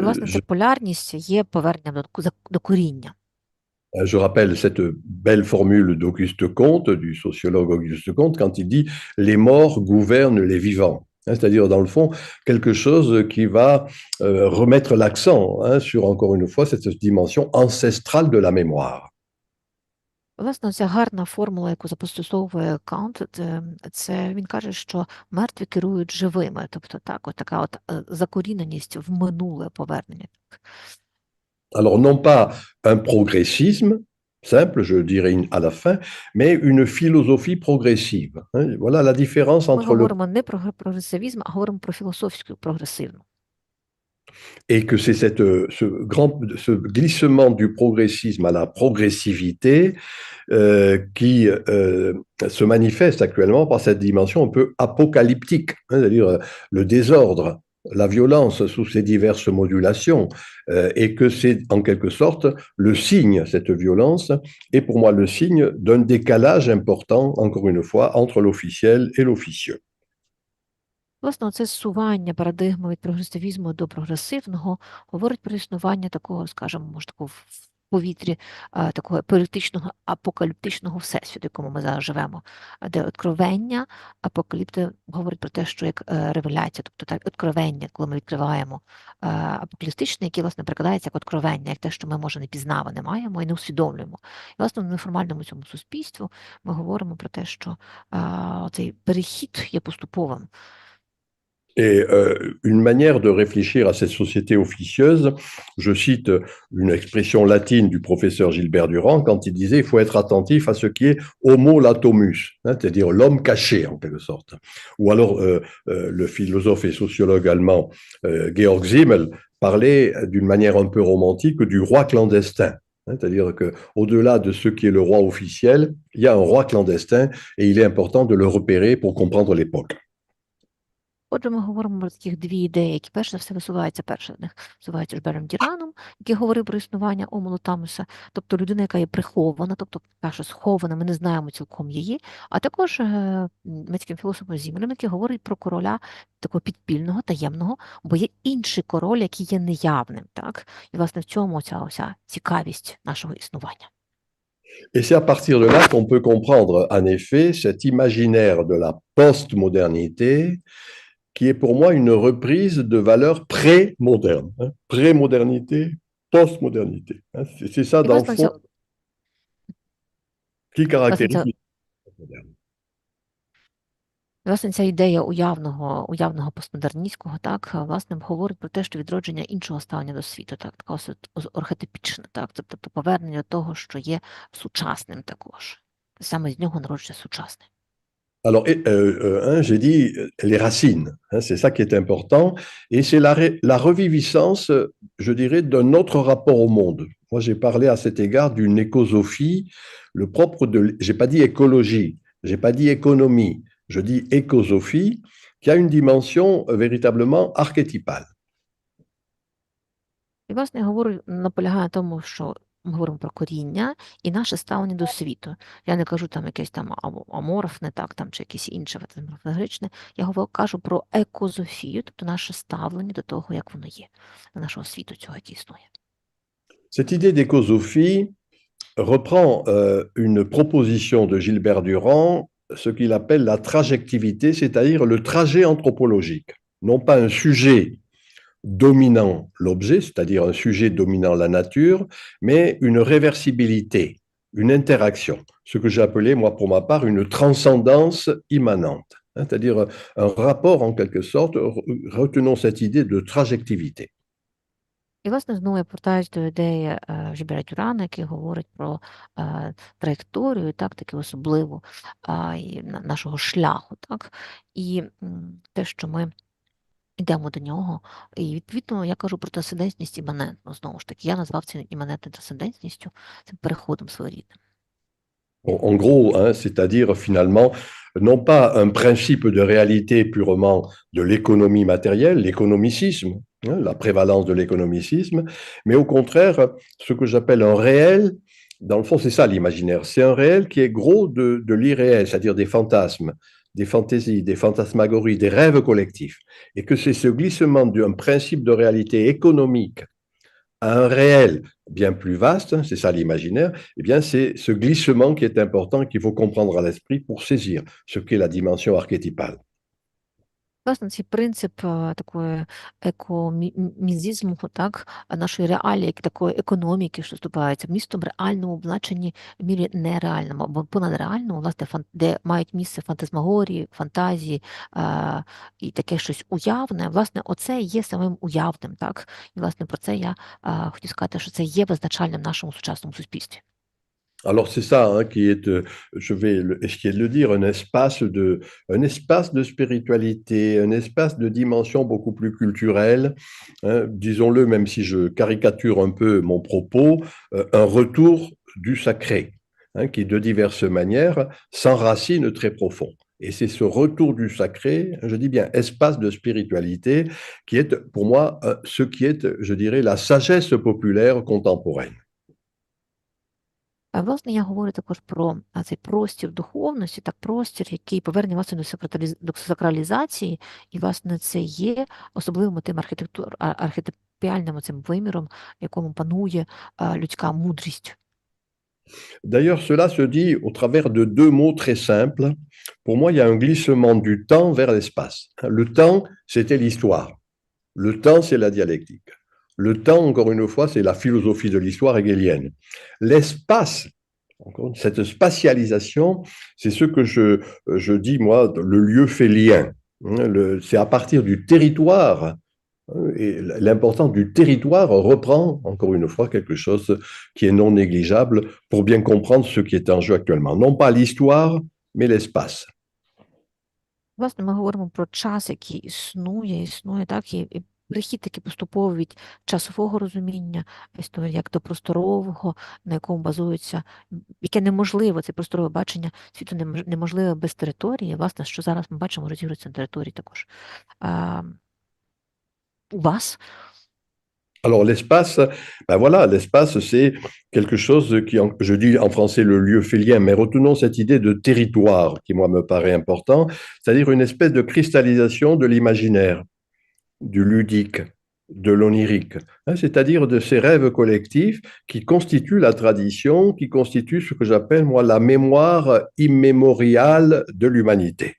Власне, ця полярність є поверненням до коріння. Je rappelle cette belle formule d'Auguste Comte, du sociologue Auguste Comte, quand il dit « les morts gouvernent les vivants ». C'est-à-dire, dans le fond, quelque chose qui va remettre l'accent sur, encore une fois, cette dimension ancestrale de la mémoire. Власне, ця гарна формула, яку застосовує Кант, це він каже, що мертві керують живими. Тобто так, от така от закоріненість в минуле повернення. Alors, non pas un progressisme simple, je dirais à la fin, mais une philosophie progressive. Voilà la différence Ми entre le... говоримо не про прогресивізм, а говоримо про філософську прогресивну. Et que c'est ce glissement du progressisme à la progressivité qui se manifeste actuellement par cette dimension un peu apocalyptique, c'est-à-dire le désordre, la violence sous ses diverses modulations, et que c'est en quelque sorte le signe, cette violence, et pour moi le signe d'un décalage important, encore une fois, entre l'officiel et l'officieux. Власне, це зсування парадигми від прогресивізму до прогресивного говорить про існування такого, скажімо, може, такого в повітрі, такого політичного апокаліптичного всесвіту, в якому ми зараз живемо, де откровення, апокаліпти говорить про те, що як ревеляція, тобто так, откровення, коли ми відкриваємо апокаліптичне, яке, власне, перекладається як откровення, як те, що ми, може, не пізнава, не маємо і не усвідомлюємо. І, власне, в неформальному цьому суспільству ми говоримо про те, що цей перехід є поступовим. Et une manière de réfléchir à cette société officieuse, je cite une expression latine du professeur Gilbert Durand quand il disait « il faut être attentif à ce qui est homo latomus », c'est-à-dire l'homme caché en quelque sorte. Ou alors le philosophe et sociologue allemand Georg Simmel parlait d'une manière un peu romantique du roi clandestin. C'est-à-dire qu'au-delà de ce qui est le roi officiel, il y a un roi clandestin et il est important de le repérer pour comprendre l'époque. Отже, ми говоримо про таких дві ідеї, які перш за все висуваються, перша з них висувається Жбером Діраном, який говорив про існування омолотамуса, тобто людина, яка є прихована, тобто та, що схована, ми не знаємо цілком її, а також німецьким філософом Зімелем, який говорить про короля такого підпільного, таємного, бо є інший король, який є неявним, так? І, власне, в цьому оця цікавість нашого існування. Et c'est à partir de là qu'on peut comprendre, en effet, cet imaginaire de la postmodernité, qui est pour moi une reprise de valeurs pré-modernes. Pré-modernité, post-modernité. C'est ça, dans le fond, qui caractérise la postmoderne. Власне, ця ідея уявного постмодерністського, так, власне, говорить про те, що відродження іншого ставлення до світу, так, такого архетипічне, так, тобто повернення до того, що є сучасним також. Саме з нього народжується сучасне. Alors, j'ai dit les racines, c'est ça qui est important, et c'est la reviviscence, je dirais, d'un autre rapport au monde. Moi, j'ai parlé à cet égard d'une écosophie, le propre de, j'ai pas dit écologie, j'ai pas dit économie, je dis écosophie, qui a une dimension véritablement archétypale. І, власне, я наполягаю на тому, що ми говоримо про коріння і наше ставлення до світу. Я не кажу там якесь там аморфне, так, там, чи якесь інше фантасмагоричне. Я кажу про екозофію, тобто наше ставлення до того, як воно є, до нашого світу цього, який існує. Cette idée d'écosophie reprend une proposition de Gilbert Durand, ce qu'il appelle la trajectivité, c'est-à-dire le trajet anthropologique. Non pas un sujet dominant l'objet, c'est-à-dire un sujet dominant la nature, mais une réversibilité, une interaction, ce que j'ai appelé, moi, pour ma part, une transcendance immanente, c'est-à-dire un rapport, en quelque sorte, retenons cette idée de trajectivité. І, власне, знову я повертаюсь до ідеї Жбера Дюрана, який говорить про траєкторію, так, таки особливу нашого шляху, так, і те, що ми йдемо до нього. І відповідно я кажу про трансцендентність іманентну. Знову ж таки, я назвав це іманентною трансцендентністю, цим переходом своєрідним. En gros, hein, c'est-à-dire finalement, non pas un principe de réalité purement de l'économie matérielle, l'économicisme, hein, la prévalence de l'économicisme, mais au contraire, ce que j'appelle un réel, dans le fond, c'est ça l'imaginaire, c'est un réel qui est gros de l'irréel, c'est-à-dire des fantasmes, des fantaisies, des fantasmagories, des rêves collectifs, et que c'est ce glissement d'un principe de réalité économique à un réel bien plus vaste, hein, c'est ça l'imaginaire, eh bien c'est ce glissement qui est important et qu'il faut comprendre à l'esprit pour saisir ce qu'est la dimension archétypale. Власне, цей принцип такої екомізізму, так, нашої реалії, як такої економіки, що здобувається містом реальному, в значенні в мірі нереальному або понадреальному, власне, де мають місце фантазмагорії, фантазії і таке щось уявне, власне, оце є самим уявним, так, і, власне, про це я хотів сказати, що це є визначальним в нашому сучасному суспільстві. Alors c'est ça hein, qui est, je vais essayer de le dire, un espace de spiritualité, un espace de dimension beaucoup plus culturelle, hein, disons-le, même si je caricature un peu mon propos, un retour du sacré, hein, qui de diverses manières s'enracine très profond. Et c'est ce retour du sacré, je dis bien espace de spiritualité, qui est pour moi ce qui est, je dirais, la sagesse populaire contemporaine. Власне, я говорю також про цей простір духовності, так, простір, який поверне власне до сакралізації, і, власне, це є особливим тим архетипіальним цим виміром, в якому панує людська мудрість. D'ailleurs, cela se dit au travers de deux mots très simples. Pour moi, il y a un glissement du temps vers l'espace. Le temps, c'était l'histoire. Le temps, c'est la dialectique. Le temps, encore une fois, c'est la philosophie de l'histoire hegelienne. L'espace, cette spatialisation, c'est ce que je dis, moi, le lieu fait lien. C'est à partir du territoire, et l'importance du territoire reprend, encore une fois, quelque chose qui est non négligeable pour bien comprendre ce qui est en jeu actuellement. Non pas l'histoire, mais l'espace. Власне, ми говоримо про час, який існує, так, і перехід такий поступовий від часового розуміння історії, як до просторового, на якому базується, яке неможливо, це просторове бачення світу неможливе без території. Власне, що зараз ми бачимо, розігрується на території також. У вас? Alors l'espace, ben voilà, l'espace c'est quelque chose qui, je dis en français le lieu fait lien, mais retenons cette idée de territoire qui moi me paraît important, c'est-à-dire une espèce de cristallisation de l'imaginaire, du ludique, de l'onirique, hein, c'est-à-dire de ces rêves collectifs qui constituent la tradition, qui constituent ce que j'appelle moi la mémoire immémoriale de l'humanité.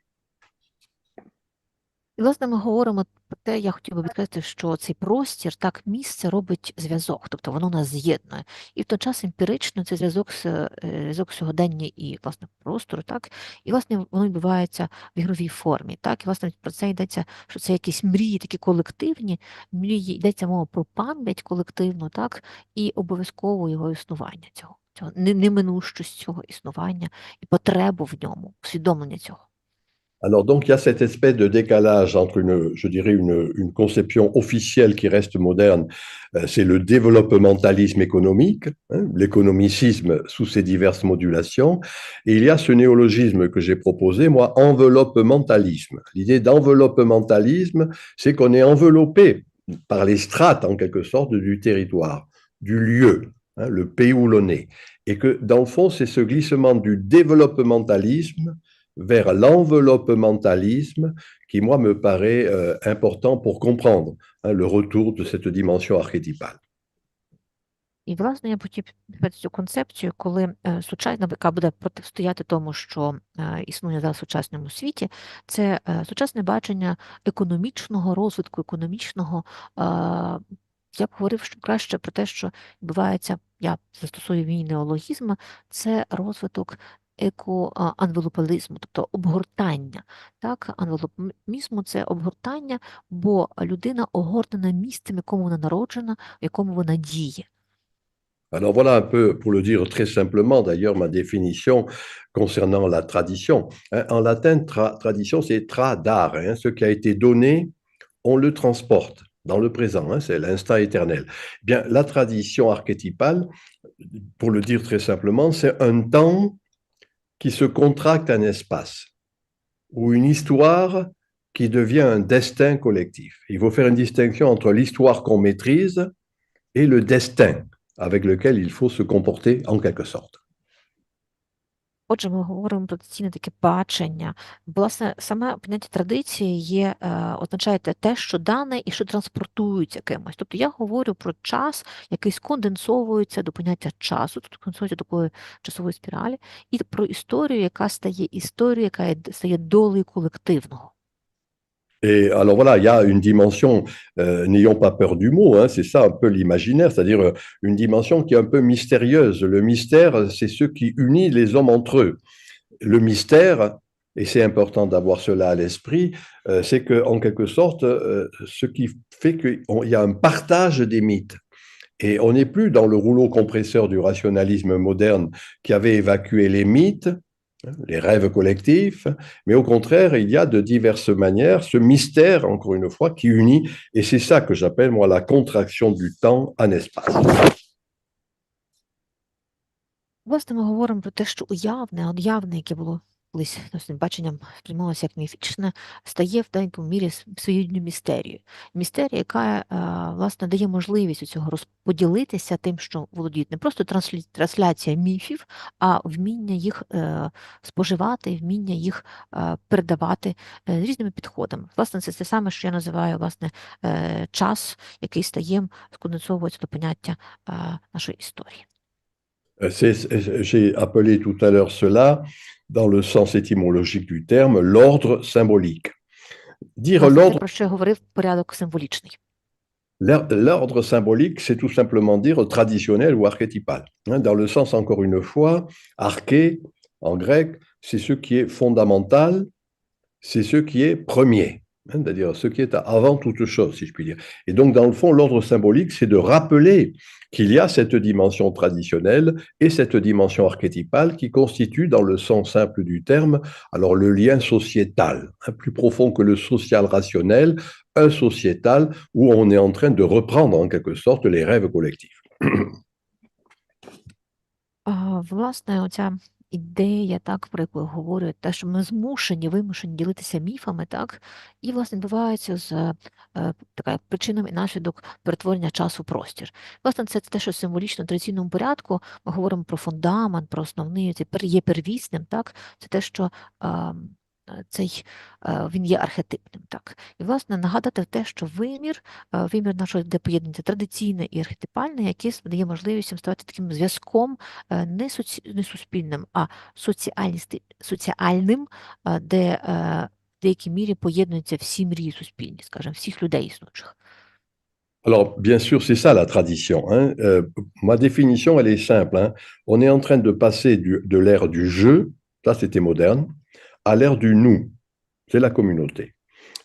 І, власне, ми говоримо про те, я хотів би відкрити, що цей простір, так, місце робить зв'язок, тобто воно нас з'єднує. І в той час емпірично цей зв'язок сьогодення і, власне, простору, так, і, власне, воно відбувається в ігровій формі, так, і, власне, про це йдеться, що це якісь мрії такі колективні, мрії, йдеться мова про пам'ять колективну, так, і обов'язково його існування цього неминущість цього існування і потребу в ньому, усвідомлення цього. Alors donc, il y a cette espèce de décalage entre je dirais une conception officielle qui reste moderne, c'est le développementalisme économique, hein, l'économicisme sous ses diverses modulations, et il y a ce néologisme que j'ai proposé, moi, enveloppementalisme. L'idée d'enveloppementalisme, c'est qu'on est enveloppé par les strates, en quelque sorte, du territoire, du lieu, hein, le pays où l'on est, et que, dans le fond, c'est ce glissement du développementalisme vers l'enveloppementalisme qui, moi, me paraît important pour comprendre hein, le retour de cette dimension archétypale. І, власне, я хотів підтримати цю концепцію, коли сучасна, яка буде протистояти тому, що існує зараз в сучасному світі, це сучасне бачення економічного розвитку, економічного, я б говорив що краще про те, що відбувається, я застосую мій неологізм, це розвиток екоанвелопалізму, тобто обгортання. Так, анвелопізму – це обгортання, бо людина огортана місцем, в якому вона народжена, в якому вона діє. Alors voilà un peu, pour le dire très simplement, d'ailleurs, ma définition concernant la tradition. En latin, tradition, c'est tradare, hein, ce qui a été donné on le transporte dans le présent, hein, c'est l'instant éternel. Eh bien, la tradition archétypale, pour le dire très simplement, c'est un temps qui se contracte en espace, ou une histoire qui devient un destin collectif. Il faut faire une distinction entre l'histoire qu'on maîtrise et le destin avec lequel il faut se comporter en quelque sorte. Отже, ми говоримо про традиційне таке бачення. Власне, саме поняття традиції означає те, що дане і що транспортується кимось. Тобто я говорю про час, який сконденсовується до поняття часу, тобто конденсується до такої часової спіралі, і про історію, яка стає історією, яка стає долею колективного. Et alors voilà, il y a une dimension, n'ayons pas peur du mot, hein, c'est ça un peu l'imaginaire, c'est-à-dire une dimension qui est un peu mystérieuse. Le mystère, c'est ce qui unit les hommes entre eux. Le mystère, et c'est important d'avoir cela à l'esprit, c'est qu'en quelque sorte, ce qui fait qu'il y a un partage des mythes. Et on n'est plus dans le rouleau compresseur du rationalisme moderne qui avait évacué les mythes, les rêves collectifs, mais au contraire, il y a de diverses manières ce mystère, encore une fois, qui unit, et c'est ça que j'appelle, moi, la contraction du temps en espace. Власне, ми говоримо про те, що уявне, яке було колись баченням сприймалося як міфічне, стає в деякому мірі своєю містерією. Містерія, яка, власне, дає можливість у цього розподілитися тим, що володіють не просто трансляція міфів, а вміння їх споживати, вміння їх передавати різними підходами. Власне, це те саме, що я називаю, власне, час, який сконденсовується до поняття нашої історії. J'ai appelé tout à l'heure cela, dans le sens étymologique du terme, l'ordre symbolique. Dire Власне, l'ordre, те, про що я говорив, порядок символічний. l'ordre symbolique, c'est tout simplement dire traditionnel ou archétypal. Hein, dans le sens, encore une fois, arché, en grec, c'est ce qui est fondamental, c'est ce qui est premier, hein, c'est-à-dire ce qui est avant toute chose, si je puis dire. Et donc, dans le fond, l'ordre symbolique, c'est de rappeler qu'il y a cette dimension traditionnelle et cette dimension archétypale qui constitue, dans le sens simple du terme, alors le lien sociétal, hein, plus profond que le social rationnel, un sociétal où on est en train de reprendre en quelque sorte les rêves collectifs. Власне, оця ідея, так, про яку я говорю, те, що ми вимушені ділитися міфами, так, і, власне, відбувається з така причинами і наслідок перетворення часу в простір. Власне, це те, що символічно в традиційному порядку ми говоримо про фундамент, про основний, це є первісним, так, це те, що він є архетипним, так. І, власне, нагадати те, що вимір нашого, де поєднується традиційне і архетипальне, яке дає можливість їм ставати таким зв'язком не суспільним, а соціальним, де в деякій мірі поєднуються всі мрії суспільні, скажімо, всіх людей існуючих. Alors, bien sûr, c'est ça la tradition, hein. Ma définition, elle est simple, hein. On est en train de passer de l'ère du jeu, ça c'était moderne, à l'ère du nous, c'est la communauté.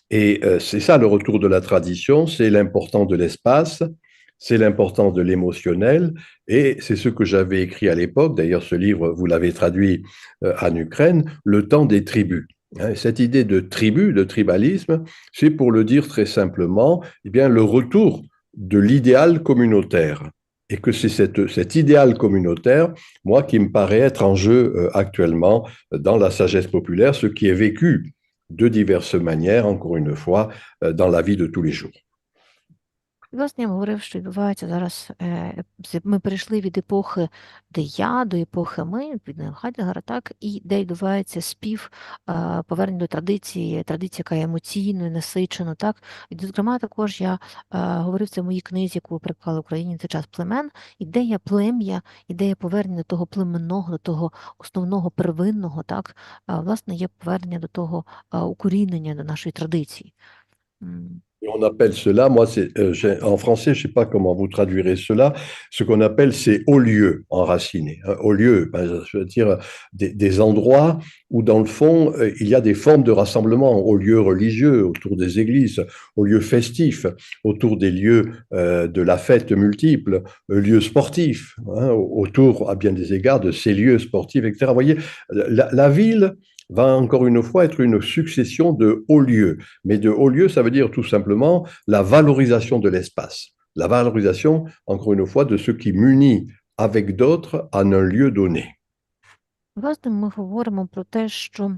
Et c'est ça le retour de la tradition, c'est l'importance de l'espace, c'est l'importance de l'émotionnel, et c'est ce que j'avais écrit à l'époque, d'ailleurs ce livre, vous l'avez traduit en Ukraine, Le temps des tribus. Cette idée de tribu, de tribalisme, c'est pour le dire très simplement, eh bien, le retour de l'idéal communautaire. Et que c'est cet idéal communautaire, moi, qui me paraît être en jeu actuellement dans la sagesse populaire, ce qui est vécu de diverses manières, encore une fois, dans la vie de tous les jours. Власне, я говорив, що відбувається зараз, ми перейшли від епохи де я до епохи ми, від Хайдегера, так, і де відбувається спів, повернення до традиції, яка є емоційною, насиченою, так. І, зокрема, також я говорив це в моїй книзі, яку ви переклали в Україні, це «Час племен», ідея плем'я, ідея повернення до того племенного, до того основного первинного, так, власне, є повернення до того укорінення до нашої традиції. Et on appelle cela, moi, en français, je ne sais pas comment vous traduirez cela, ce qu'on appelle ces hauts lieux enracinés. Hauts lieux, je veux dire des endroits où, dans le fond, il y a des formes de rassemblement, hauts lieux religieux, autour des églises, hauts lieux festifs, autour des lieux de la fête multiple, lieux sportifs, hein, autour, à bien des égards, de ces lieux sportifs, etc. Vous voyez, la ville, va encore une fois être une succession de hauts lieux. Mais de hauts lieux, ça veut dire tout simplement la valorisation de l'espace. La valorisation, encore une fois, de ce qui m'unit avec d'autres en un lieu donné. Власне, ми говоримо про те, що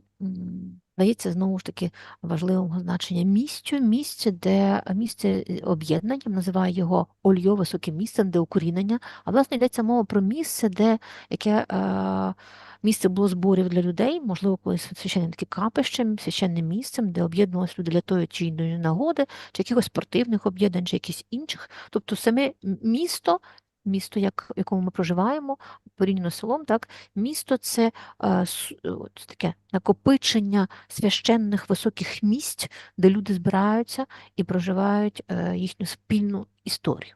здається, знову ж таки важливого значення місцю, місце об'єднання, називаю його ольо, високим місцем, де укорінення. А власне йдеться мова про місце, яке місце було зборів для людей, можливо, колись священним таки капищем, священним місцем, де об'єднувалися люди для тої чи іншої нагоди, чи якихось спортивних об'єднань, чи якихось інших. Тобто саме місто, в якому ми проживаємо, порівняно з селом, так, місто – це таке накопичення священних високих місць, де люди збираються і проживають їхню спільну історію.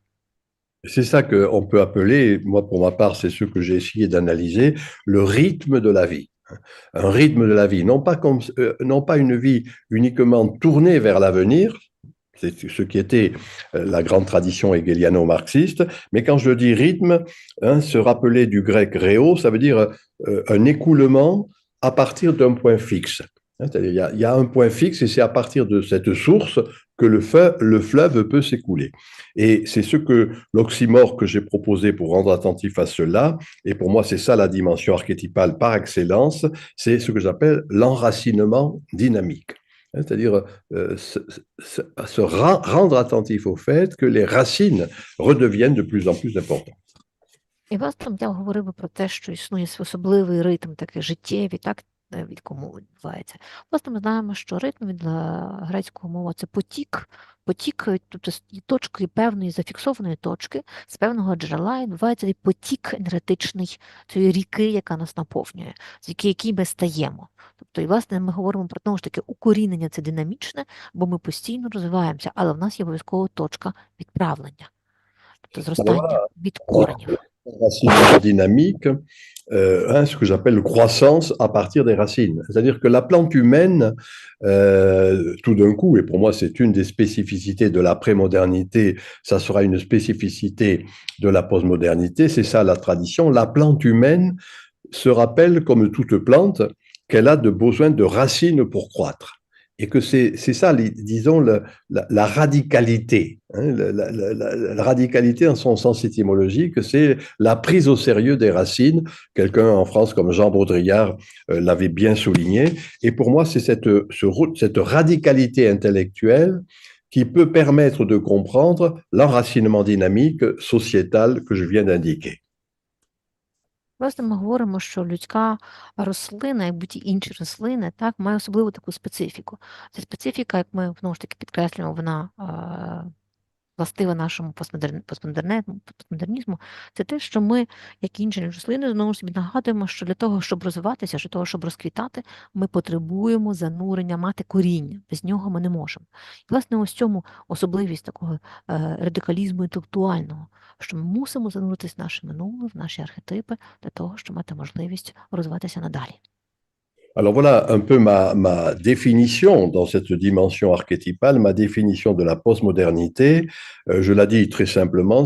C'est ça qu'on peut appeler, moi pour ma part, c'est ce que j'ai essayé d'analyser, le rythme de la vie. Un rythme de la vie, non pas une vie uniquement tournée vers l'avenir, c'est ce qui était la grande tradition hegeliano-marxiste, mais quand je dis rythme, se rappeler du grec réo, ça veut dire un écoulement à partir d'un point fixe. C'est-à-dire il y a un point fixe et c'est à partir de cette source que le fleuve peut s'écouler. Et c'est ce que l'oxymore que j'ai proposé pour rendre attentif à cela, et pour moi c'est ça la dimension archétypale par excellence, c'est ce que j'appelle l'enracinement dynamique. C'est-à-dire se rendre attentif au fait que les racines redeviennent de plus en plus importantes. І, власне, я говорив би про те, що існує особливий ритм, такий життєвий, так, від кому відбувається. Власне, ми знаємо, що ритм від грецького мови – це потік, тобто з точки певної зафіксованої точки, з певного джерела відбувається цей потік енергетичний цієї ріки, яка нас наповнює, з якій ми стаємо. Тобто, і, власне, ми говоримо про, знову ж таки, укорінення – це динамічне, бо ми постійно розвиваємося, але в нас є обов'язково точка відправлення, тобто зростання від коренів. Enracinement dynamique, ce que j'appelle croissance à partir des racines. C'est-à-dire que la plante humaine, tout d'un coup, et pour moi c'est une des spécificités de l'après-modernité, ça sera une spécificité de la postmodernité, c'est ça la tradition, la plante humaine se rappelle, comme toute plante, qu'elle a besoin de racines pour croître. Et que c'est ça, disons, la radicalité. La radicalité, en son sens étymologique, c'est la prise au sérieux des racines. Quelqu'un en France comme Jean Baudrillard l'avait bien souligné. Et pour moi, c'est cette radicalité intellectuelle qui peut permettre de comprendre l'enracinement dynamique sociétal que je viens d'indiquer. Власне, ми говоримо, що людська рослина, як будь-які інші рослини, так, має особливу таку специфіку. Ця специфіка, як ми, знову ж таки, підкреслюємо, вона властива нашому постмодернізму, це те, що ми, як і інші рослини, знову ж собі нагадуємо, що для того, щоб розвиватися, для того, щоб розквітати, ми потребуємо занурення, мати коріння. Без нього ми не можемо. І, власне, ось цьому особливість такого радикалізму інтелектуального, що ми мусимо зануритися в наше минуле, в наші архетипи, для того, щоб мати можливість розвиватися надалі. Alors voilà un peu ma définition dans cette dimension archétypale, ma définition de la postmodernité. Je la dis très simplement,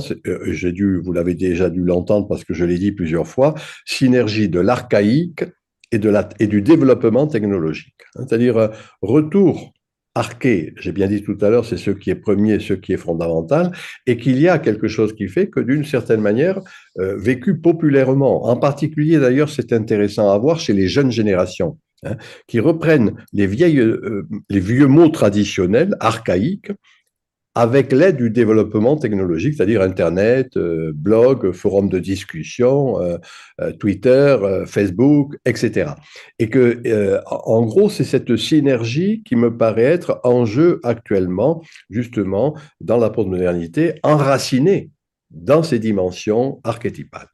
vous l'avez déjà dû l'entendre parce que je l'ai dit plusieurs fois, synergie de l'archaïque et du développement technologique. C'est-à-dire retour arché, j'ai bien dit tout à l'heure, c'est ce qui est premier, ce qui est fondamental, et qu'il y a quelque chose qui fait que d'une certaine manière, vécu populairement, en particulier d'ailleurs, c'est intéressant à voir chez les jeunes générations, qui reprennent les vieux mots traditionnels, archaïques, avec l'aide du développement technologique, c'est-à-dire Internet, blog, forum de discussion, Twitter, Facebook, etc. Et que, en gros, c'est cette synergie qui me paraît être en jeu actuellement, justement, dans la postmodernité, enracinée dans ces dimensions archétypales.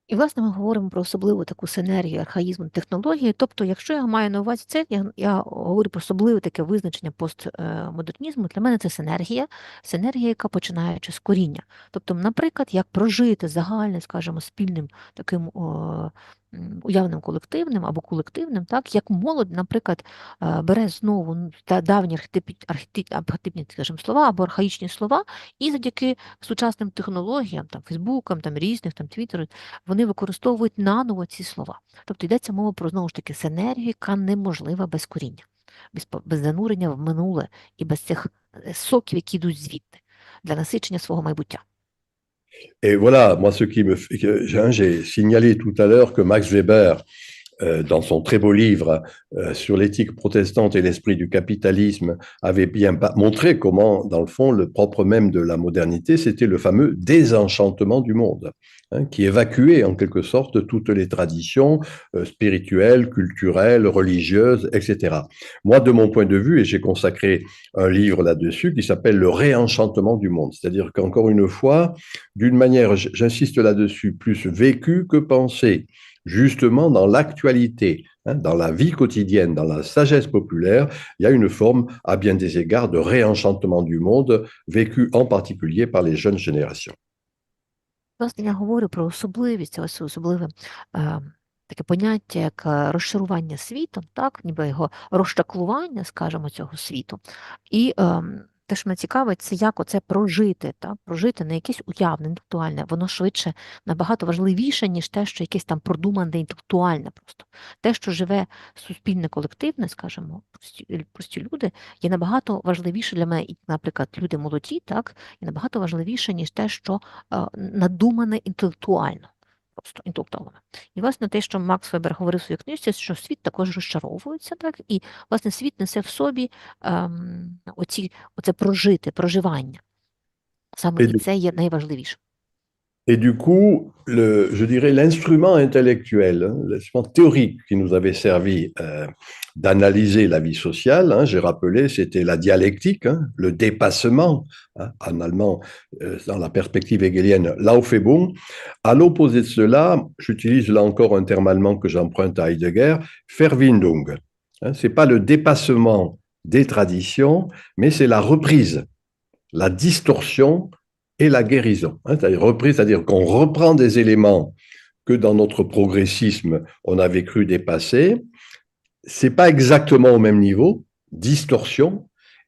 І, власне, ми говоримо про особливу таку синергію архаїзму технології. Тобто, якщо я маю на увазі це, я говорю про особливе таке визначення постмодернізму, для мене це синергія, яка починаючи з коріння. Тобто, наприклад, як прожити загальним, скажімо, спільним таким уявним колективним або колективним, так, як молодь, наприклад, бере знову давні архетипні, скажімо, слова або архаїчні слова, і завдяки сучасним технологіям, там, Фейсбукам, там, різних, там, Твіттеру, вони використовують наново ці слова. Тобто йдеться мова про, знову ж таки, синергію, яка неможлива без коріння, без занурення в минуле і без цих соків, які йдуть звідти, для насичення свого майбуття. Et voilà, moi, ce qui me fait, j'ai signalé tout à l'heure que Max Weber, dans son très beau livre sur l'éthique protestante et l'esprit du capitalisme, avait bien montré comment, dans le fond, le propre même de la modernité, c'était le fameux désenchantement du monde, hein, qui évacuait en quelque sorte toutes les traditions spirituelles, culturelles, religieuses, etc. Moi, de mon point de vue, et j'ai consacré un livre là-dessus qui s'appelle Le réenchantement du monde, c'est-à-dire qu'encore une fois, d'une manière, j'insiste là-dessus, plus vécu que pensé, justement dans l'actualité, hein, dans la vie quotidienne, dans la sagesse populaire, il y a une forme, à bien des égards, de réenchantement du monde, vécu en particulier par les jeunes générations. Власне, я говорю про особливість, ось особливе таке поняття, як розчарування світом, так, ніби його розчаклування, скажімо, цього світу. І те, що мене цікавить, це як оце прожити, так, прожити не якесь уявне, інтелектуальне, воно швидше набагато важливіше, ніж те, що якесь там продумане інтелектуальне просто. Те, що живе суспільне колективне, скажімо, прості люди, є набагато важливіше для мене, і, наприклад, люди молоді, так, є набагато важливіше, ніж те, що надумане інтелектуально. Просто інтелектуально. І, власне, те, що Макс Вебер говорив у своїй книжці, що світ також розчаровується, так, і, власне, світ несе в собі оце проживання. Саме і це є найважливіше. Et du coup, je dirais l'instrument intellectuel, hein, l'instrument théorique qui nous avait servi d'analyser la vie sociale, hein, j'ai rappelé, c'était la dialectique, hein, le dépassement, hein, en allemand, dans la perspective hegelienne, l'Aufhebung. À l'opposé de cela, j'utilise là encore un terme allemand que j'emprunte à Heidegger, Verwindung. Hein, ce n'est pas le dépassement des traditions, mais c'est la reprise, la distorsion et la guérison. Hein, c'est-à-dire reprise, c'est-à-dire qu'on reprend des éléments que dans notre progressisme, on avait cru dépasser. C'est pas exactement au même niveau, distorsion,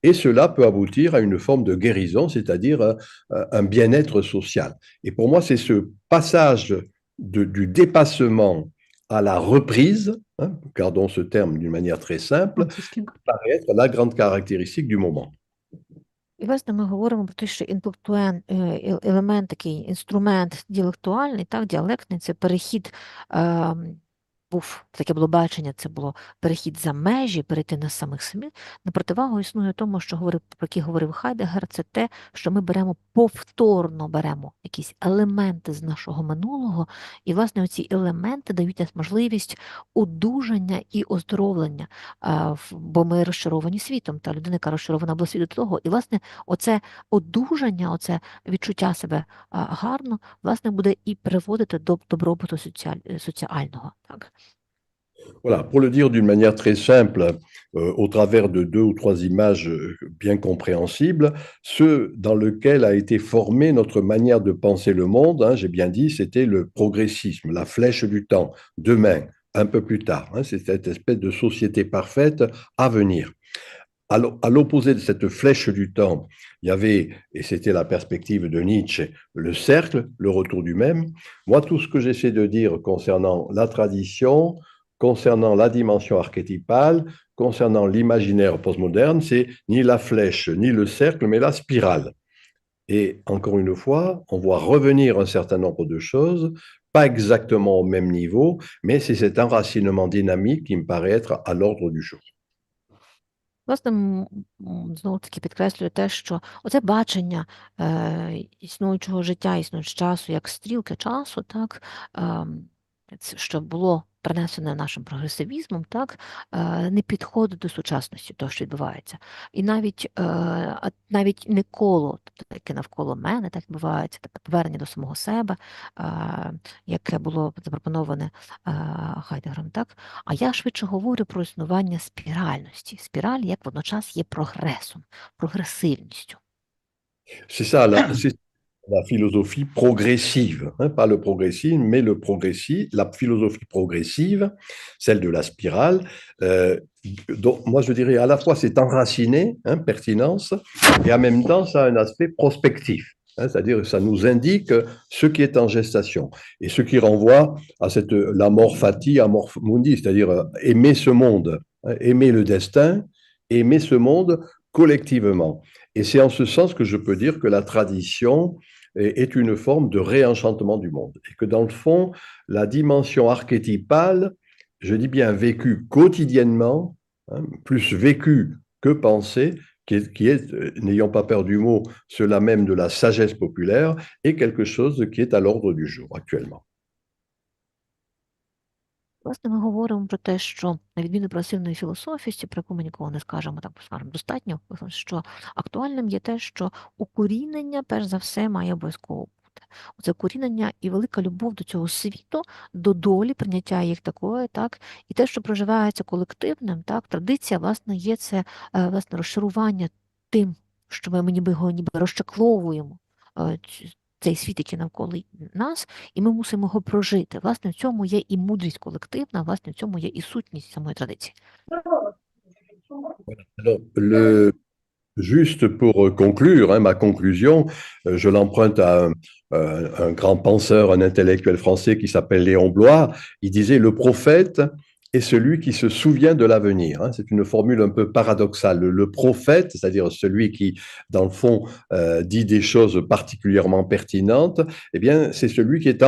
et cela peut aboutir à une forme de guérison, c'est-à-dire un bien-être social. Et pour moi, c'est ce passage du dépassement à la reprise, hein, gardons ce terme d'une manière très simple, qui paraît être la grande caractéristique du moment. І, власне, ми говоримо про те, що елемент, такий інструмент діалектуальний, так, діалектний, це перехід, таке було бачення, це було перехід за межі, перейти на самих самі. На противагу існує тому, про який говорив Хайдеггер, це те, що ми повторно беремо якісь елементи з нашого минулого, і, власне, ці елементи дають нас можливість одужання і оздоровлення, бо ми розчаровані світом, та людина, яка розчарована була світу того, і, власне, оце одужання, оце відчуття себе гарно, власне, буде і приводити до добробуту соціального, так. Voilà, pour le dire d'une manière très simple, au travers de 2 ou 3 images bien compréhensibles, ce dans lequel a été formée notre manière de penser le monde, hein, j'ai bien dit, c'était le progressisme, la flèche du temps, demain, un peu plus tard, hein, c'est cette espèce de société parfaite à venir. À l'opposé de cette flèche du temps, il y avait, et c'était la perspective de Nietzsche, le cercle, le retour du même. Moi, tout ce que j'essaie de dire concernant la tradition, concernant la dimension archétypale, concernant l'imaginaire postmoderne, c'est ni la flèche, ni le cercle, mais la spirale. Et encore une fois, on voit revenir un certain nombre de choses, pas exactement au même niveau, mais c'est cet enracinement dynamique qui me paraît être à l'ordre du jour. Власне, знову-таки підкреслюю те, що оце бачення існуючого життя, існуючого часу, як стрілки часу, так, що було принесене нашим прогресивізмом, так, не підходить до сучасності того, що відбувається. І навіть не коло, тобто, яке навколо мене, так відбувається, тобто повернення до самого себе, яке було запропоноване Хайдеггером, так, а я швидше говорю про існування спіральності. Спіраль як водночас є прогресом, прогресивністю. C'est ça, la philosophie progressive, hein, pas le progressisme, mais le progressif, la philosophie progressive, celle de la spirale. Donc, moi, je dirais à la fois c'est enraciné, hein, pertinence, et en même temps, ça a un aspect prospectif. Hein, c'est-à-dire que ça nous indique ce qui est en gestation et ce qui renvoie à cette l'amor fati, amor mundi, c'est-à-dire aimer ce monde, hein, aimer le destin, aimer ce monde collectivement. Et c'est en ce sens que je peux dire que la tradition est une forme de réenchantement du monde. Et que dans le fond, la dimension archétypale, je dis bien vécue quotidiennement, hein, plus vécue que pensée, qui est, n'ayons pas peur du mot, cela même de la sagesse populaire, est quelque chose qui est à l'ordre du jour actuellement. Власне, ми говоримо про те, що на відміну від прогресивної філософії, про яку ми ніколи не скажемо, так скажемо, достатньо, що актуальним є те, що укорінення, перш за все, має обов'язково бути. Оце укорінення і велика любов до цього світу, до долі, прийняття їх такої, так, і те, що проживається колективним, так, традиція, власне, є це, власне, розчарування тим, що ми ніби його розчакловуємо, цей світ, який навколо нас, і ми мусимо його прожити. Власне, в цьому є і мудрість колективна, власне, в цьому є і сутність самої традиції. Alors, juste pour conclure, hein, ma conclusion, je l'emprunte à un grand penseur, un intellectuel français qui s'appelle Léon Bloy. Il disait: le prophète est celui qui se souvient de l'avenir. Hein. C'est une formule un peu paradoxale. Le prophète, c'est-à-dire celui qui, dans le fond, dit des choses particulièrement pertinentes, eh bien, c'est celui qui est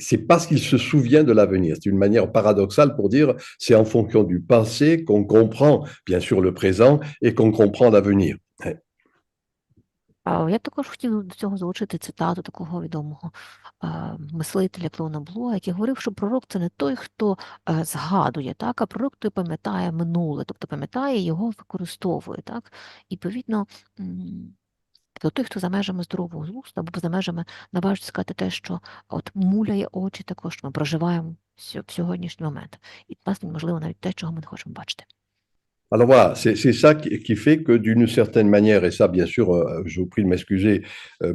c'est parce qu'il se souvient de l'avenir. C'est une manière paradoxale pour dire c'est en fonction du passé qu'on comprend, bien sûr, le présent et qu'on comprend l'avenir. Я також хотів до цього залучити цитату такого відомого мислителя Клона Блуа, який говорив, що пророк – це не той, хто згадує, так, а пророк той пам'ятає минуле, тобто пам'ятає, його використовує. Так? І, відповідно, тобто той, хто за межами здорового глузду, або за межами, наважить сказати те, що от муляє очі також, ми проживаємо в сьогоднішній момент. І, власне, можливо, навіть те, чого ми не хочемо бачити. Alors voilà, c'est ça qui fait que d'une certaine manière, et ça bien sûr, je vous prie de m'excuser,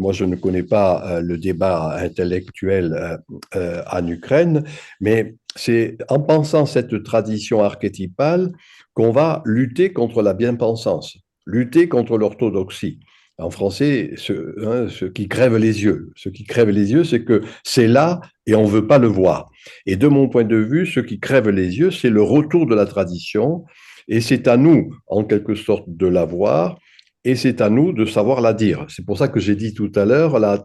moi je ne connais pas le débat intellectuel en Ukraine, mais c'est en pensant cette tradition archétypale qu'on va lutter contre la bien-pensance, lutter contre l'orthodoxie. En français, ce qui crève les yeux. Ce qui crève les yeux, c'est que c'est là et on ne veut pas le voir. Et de mon point de vue, ce qui crève les yeux, c'est le retour de la tradition. Et c'est à nous, en quelque sorte, de la voir, et c'est à nous de savoir la dire. C'est pour ça que j'ai dit tout à l'heure, la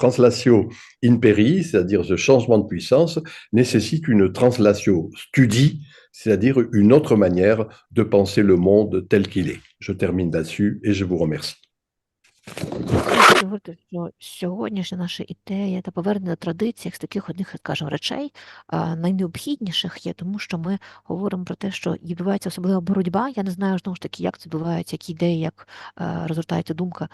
translatio imperii, c'est-à-dire ce changement de puissance, nécessite une translatio studi, c'est-à-dire une autre manière de penser le monde tel qu'il est. Je termine là-dessus et je vous remercie. Хочу говорити, що сьогоднішня наша ідея та повернення до традицій з таких одних, скажімо, речей найнеобхідніших є, тому що ми говоримо про те, що відбувається особлива боротьба. Я не знаю, знову ж таки, як це відбувається, які ідеї, як розгортається думка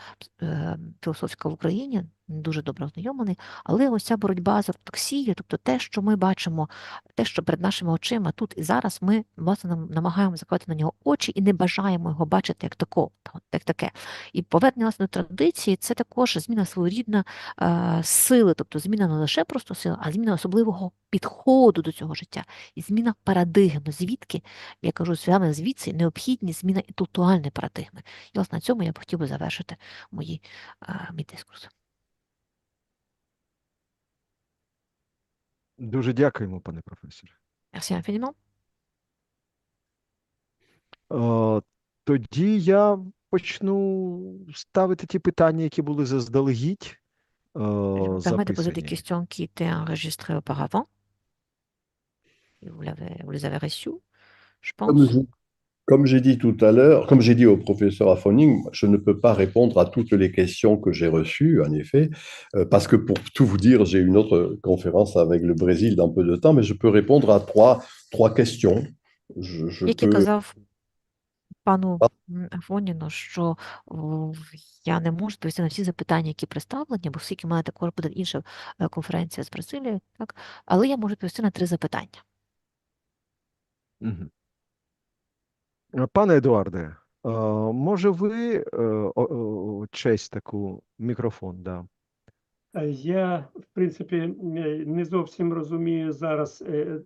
філософська в Україні, не дуже добре ознайомлений, але ось ця боротьба з ортодоксією, тобто те, що ми бачимо, те, що перед нашими очима тут і зараз, ми, власне, намагаємося закривати на нього очі і не бажаємо його бачити як такого, як таке. І повернення, власне, до традиції – це також зміна своєрідна сили, тобто зміна не лише просто сили, а зміна особливого підходу до цього життя. І зміна парадигми, звідки, я кажу, саме звідси необхідність зміна інтелектуальної парадигми. І, власне, на цьому я б хотів би завершити мій дискурс. Дуже дякуємо, пане професоре. Merci infiniment. Тоді я почну ставити ті питання, які були заздалегідь Je me permets de poser des записані. questions qui étaient enregistrées auparavant. Et vous les avez reçues, je pense. Comme j'ai dit tout à l'heure, comme j'ai dit au professeur Affoning, je ne peux pas répondre à toutes les questions que j'ai reçues, en effet, parce que pour tout vous dire, j'ai une autre conférence avec le Brésil dans peu de temps, mais je peux répondre à trois questions. Як я казав пану Афоніну, що я не можу відповісти на всі запитання, які представлені, бо оскільки в мене також буде інша конференція з Бразилією, так? Але я можу відповісти на 3 запитання. Мгм. Пане Едуарде, може ви честь таку мікрофон, да. Я, в принципі, не зовсім розумію зараз,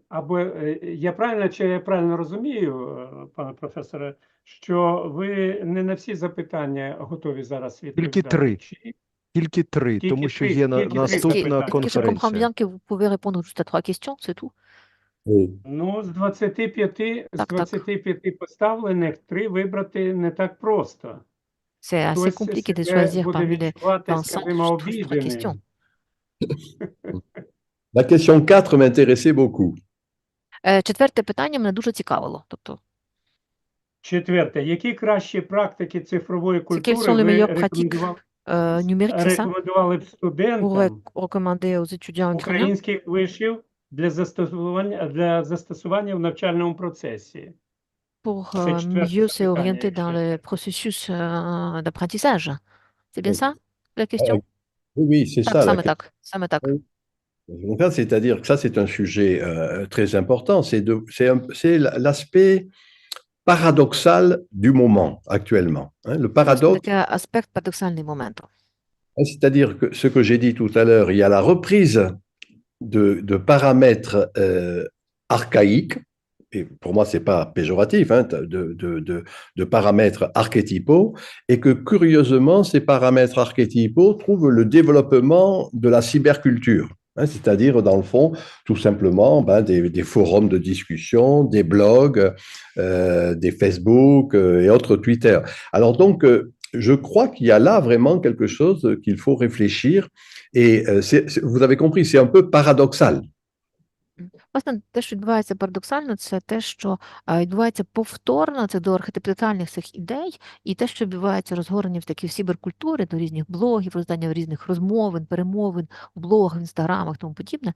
або я правильно розумію, пане професоре, що ви не на всі запитання готові зараз Тільки відповідати? 3. Чи Тільки 3, тільки тому що 3, є тільки 3 наступна запитання? Est-ce que je comprends конференція. bien que vous pouvez répondre juste à 3 questions, c'est tout? Oui. Ну, з 25 поставлених 3 вибрати не так просто. C'est assez Хтось compliqué de себе choisir буде parmi les відчувати, 25 скажімо, juste 3 questions. обіденим. La question 4 m'intéressait beaucoup. Четверте питання мене дуже цікавило. Тобто, Четверте. Які кращі практики цифрової c'est quelles культури sont les ви meilleures pratiques numériques, c'est ça? рекомендували б Pour студентам recommander aux étudiants ukrainiens українських вишів для застосування в навчальному процесі? pour C'est четверте mieux запитання, s'orienter dans якщо le processus d'apprentissage. C'est bien ça, la question? Oui, oui, c'est Так, ça la саме question. так, саме так. Donc là, c'est-à-dire que ça, c'est un sujet très important. C'est l'aspect paradoxal du moment actuellement. Hein. Le Це, власне, paradoxe, таке аспект парадоксальний моменту. c'est-à-dire que ce que j'ai dit tout à l'heure, il y a la reprise de paramètres archaïques, et pour moi, c'est pas péjoratif, hein, de paramètres archétypaux, et que curieusement, ces paramètres archétypaux trouvent le développement de la cyberculture. Hein, c'est-à-dire, dans le fond, tout simplement, des forums de discussion, des blogs, des Facebook et autres Twitter. Alors donc, je crois qu'il y a là vraiment quelque chose qu'il faut réfléchir. Et vous avez compris, c'est un peu paradoxal. Власне, те, що відбувається парадоксально, це те, що відбувається повторно, це до архетипікальних цих ідей, і те, що відбувається розгорення в такі cyberкультури, до різних блогів, роздання різних розмовин, перемовин, в блогах, в інстаграмах, тому подібне.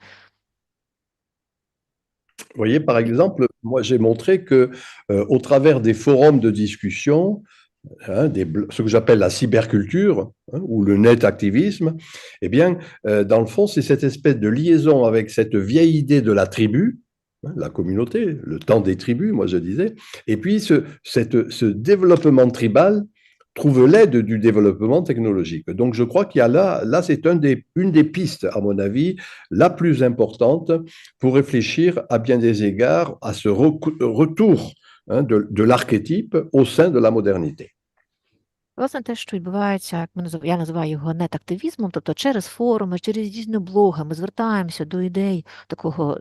Vous voyez, par exemple, moi j'ai montré que au travers des forums de discussion, hein, ce que j'appelle la cyberculture, hein, ou le net activisme, eh bien, dans le fond, c'est cette espèce de liaison avec cette vieille idée de la tribu, hein, la communauté, le temps des tribus, moi je disais, et puis ce développement tribal trouve l'aide du développement technologique. Donc je crois qu'il y a là c'est une des pistes, à mon avis, la plus importante pour réfléchir à bien des égards à ce retour, hein, de l'archétype au sein de la modernité. Власне, те, що відбувається, як я називаю його нет-активізмом, тобто через форуми, через різні блоги ми звертаємося до ідей такого,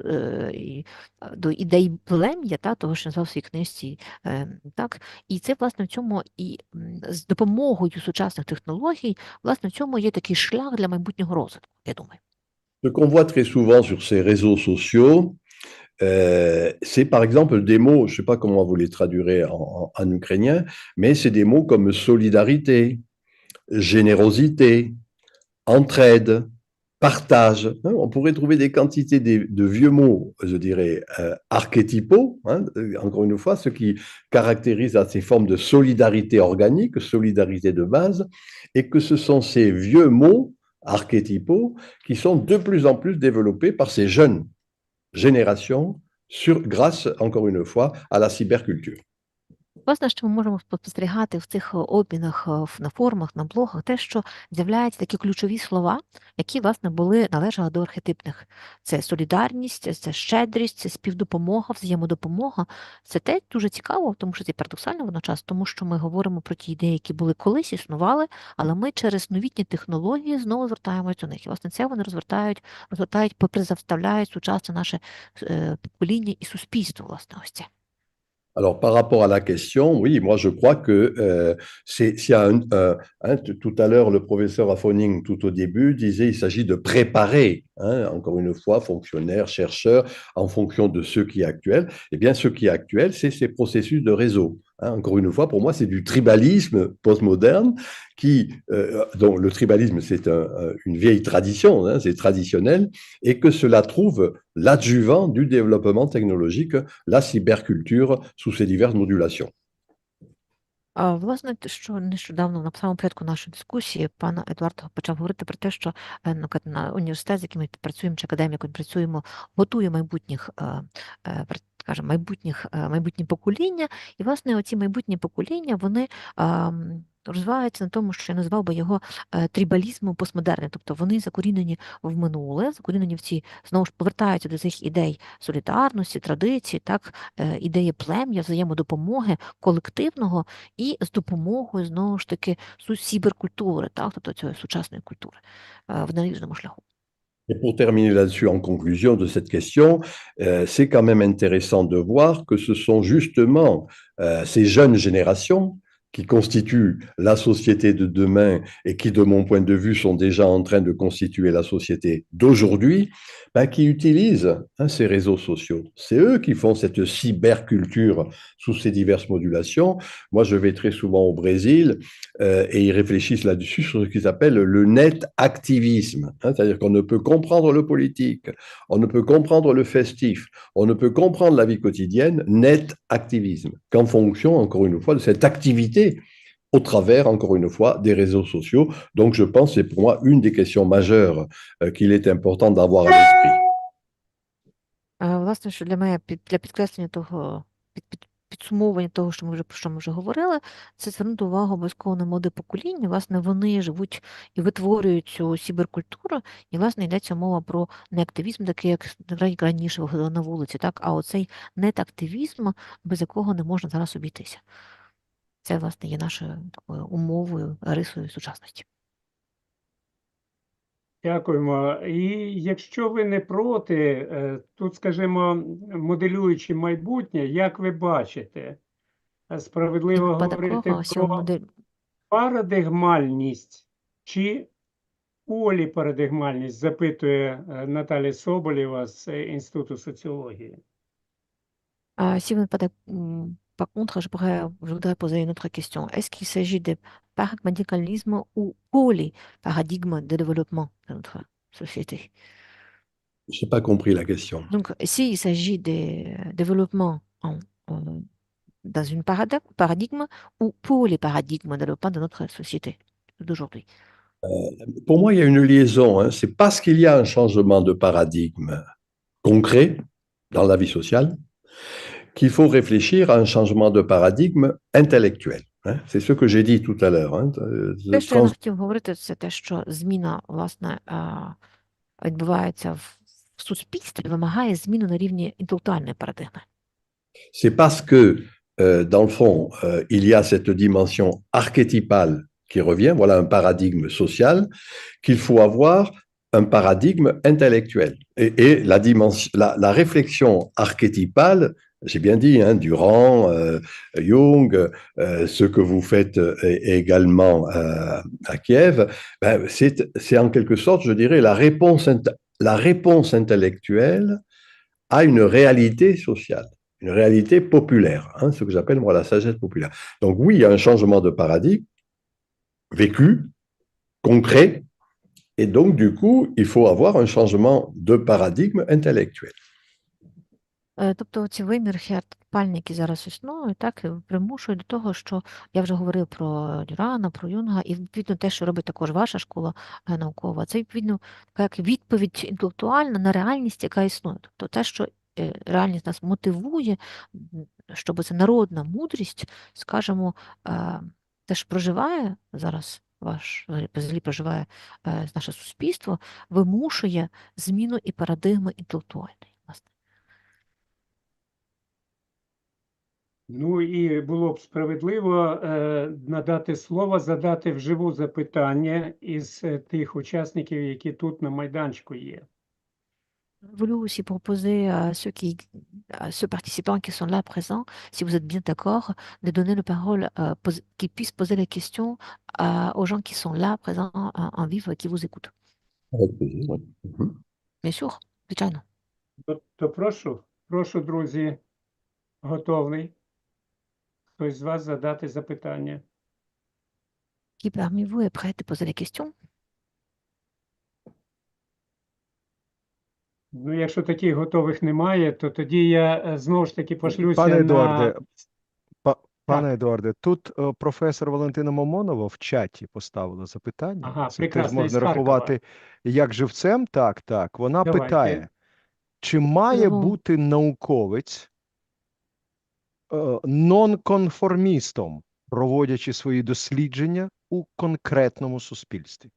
до ідей плем'я, того, що назвав в своїй книжці, так, і це, власне, в цьому і з допомогою сучасних технологій, власне, в цьому є такий шлях для майбутнього розвитку, я думаю. Ce qu'on voit très souvent sur ces réseaux sociaux, c'est par exemple des mots, je ne sais pas comment vous les traduirez en ukrainien, mais c'est des mots comme solidarité, générosité, entraide, partage. Hein. On pourrait trouver des quantités de vieux mots, je dirais, archétypaux, hein, encore une fois, ce qui caractérise à ces formes de solidarité organique, solidarité de base, et que ce sont ces vieux mots archétypaux qui sont de plus en plus développés par ces jeunes générations grâce, encore une fois, à la cyberculture. Власне, що ми можемо спостерігати в цих обмінах на форумах, на блогах, те, що з'являються такі ключові слова, які, власне, належали до архетипних. Це солідарність, це щедрість, це співдопомога, взаємодопомога. Це те дуже цікаво, тому що це парадоксально водночас, тому що ми говоримо про ті ідеї, які були колись, існували, але ми через новітні технології знову звертаємося до них. І, власне, це вони розвертають, призавставляють сучасне наше покоління і суспільство, власне, ось це. Alors, par rapport à la question, oui, moi je crois que tout à l'heure, le professeur Affoning, tout au début, disait qu'il s'agit de préparer, hein, encore une fois, fonctionnaires, chercheurs, en fonction de ce qui est actuel. Eh bien, ce qui est actuel, c'est ces processus de réseau. Hein, encore une fois, pour moi, c'est du tribalisme postmoderne dont le tribalisme, c'est une vieille tradition, hein, c'est traditionnel, et que cela trouve l'adjuvant du développement technologique, la cyberculture, sous ses diverses modulations. Власне, що нещодавно на самому початку нашої дискусії пан Едуард почав говорити про те, що на університет, з яким ми працюємо, чи академіку працюємо, готує майбутніх, майбутнє покоління. І, власне, оці майбутні покоління, вони розвивається на тому, що я назвав би його трибалізмом постмодерним. Тобто вони закорінені в минуле, закорінені в ці, знову ж повертаються до цих ідей солідарності, традицій, так, ідеї плем'я, взаємодопомоги, колективного і з допомогою, знову ж таки, сіберкультури, так, тобто цієї сучасної культури в належному шляху. Et pour terminer là-dessus, en conclusion de cette question, c'est quand même intéressant de voir que ce sont justement ces jeunes générations qui constituent la société de demain et qui, de mon point de vue, sont déjà en train de constituer la société d'aujourd'hui, qui utilisent ces réseaux sociaux. C'est eux qui font cette cyberculture sous ces diverses modulations. Moi, je vais très souvent au Brésil et ils réfléchissent là-dessus sur ce qu'ils appellent le net activisme. C'est-à-dire qu'on ne peut comprendre le politique, on ne peut comprendre le festif, on ne peut comprendre la vie quotidienne, net activisme, qu'en fonction, encore une fois, de cette activité au travers, encore une fois, des réseaux sociaux. Donc, je pense que c'est pour moi une des questions majeures qu'il est important d'avoir à l'esprit. Власне, що для мене для підкреслення того, підсумовування того, про що ми вже говорили, це звернути увагу обов'язково на молоде покоління. Власне, вони живуть і витворюють цю сіберкультуру, і, власне, йдеться мова про не активізм, такий, як раніше виходили на вулиці, так, а оцей нетактивізм, без якого не можна зараз обійтися. Це, власне, є нашою такою умовою, рисою сучасності. Дякуємо. І якщо ви не проти, тут, скажімо, моделюючи майбутнє, як ви бачите, справедливо говорити про парадигмальність чи поліпарадигмальність, запитує Наталя Соболєва з Інституту соціології. Si vous n'êtes pas par contre, je voudrais poser une autre question. Est-ce qu'il s'agit de paradigmatisme ou polyparadigme de développement de notre société? Je n'ai pas compris la question. Donc, s'il s'agit de développement dans une paradigme ou polyparadigme de développement de notre société d'aujourd'hui? Pour moi, il y a une liaison. C'est parce qu'il y a un changement de paradigme concret dans la vie sociale qu'il faut réfléchir à un changement de paradigme intellectuel. C'est ce que j'ai dit tout à l'heure. Те, що я хотів говорити, це те, що зміна, власне, відбувається в суспільстві, вимагає зміну на рівні інтелектуальної парадигми. C'est parce que, dans le fond, il y a cette dimension archétypale qui revient, voilà un paradigme social, qu'il faut avoir un paradigme intellectuel. Et la réflexion archétypale, j'ai bien dit, Durand, Jung, ce que vous faites également à Kiev, c'est en quelque sorte, je dirais, la réponse intellectuelle à une réalité sociale, une réalité populaire, ce que j'appelle moi la sagesse populaire. Donc oui, il y a un changement de paradigme vécu, concret, et donc du coup, il faut avoir un changement de paradigme intellectuel. Тобто ці вимірки архетипальні, які зараз існують, так, примушують до того, що я вже говорив про Дюрана, про Юнга, і відповідно те, що робить також ваша школа наукова, це відповідно як відповідь інтелектуальна на реальність, яка існує. Тобто те, що реальність нас мотивує, щоб це народна мудрість, скажімо, теж проживає зараз взагалі проживає наше суспільство, вимушує зміну і парадигми інтелектуальної. Ну і було б справедливо надати слово, задати вживу запитання із тих учасників, які тут на майданчику є. voulu aussi proposer à ceux participants qui sont là présents, si vous êtes bien d'accord, de donner la parole, qu'ils puissent poser les questions aux gens qui sont là présents en vive, qui vous écoutent. Avec plaisir, oui. Bien sûr, звичайно. То прошу, друзі, готовий хтось з вас задати запитання. Qui parmi vous est prêt à poser les questions? Ну, якщо таких готових немає, то тоді я знову ж таки пошлюся Пане на... Едуарде, пане Едуарде, тут професор Валентина Момонова в чаті поставила запитання. Ага, Це теж прекрасно, можна із Харкова. рахувати як живцем. Так. Вона Давайте. питає, чи має Ого. бути науковець нонконформістом? проводячи свої дослідження у конкретному суспільстві.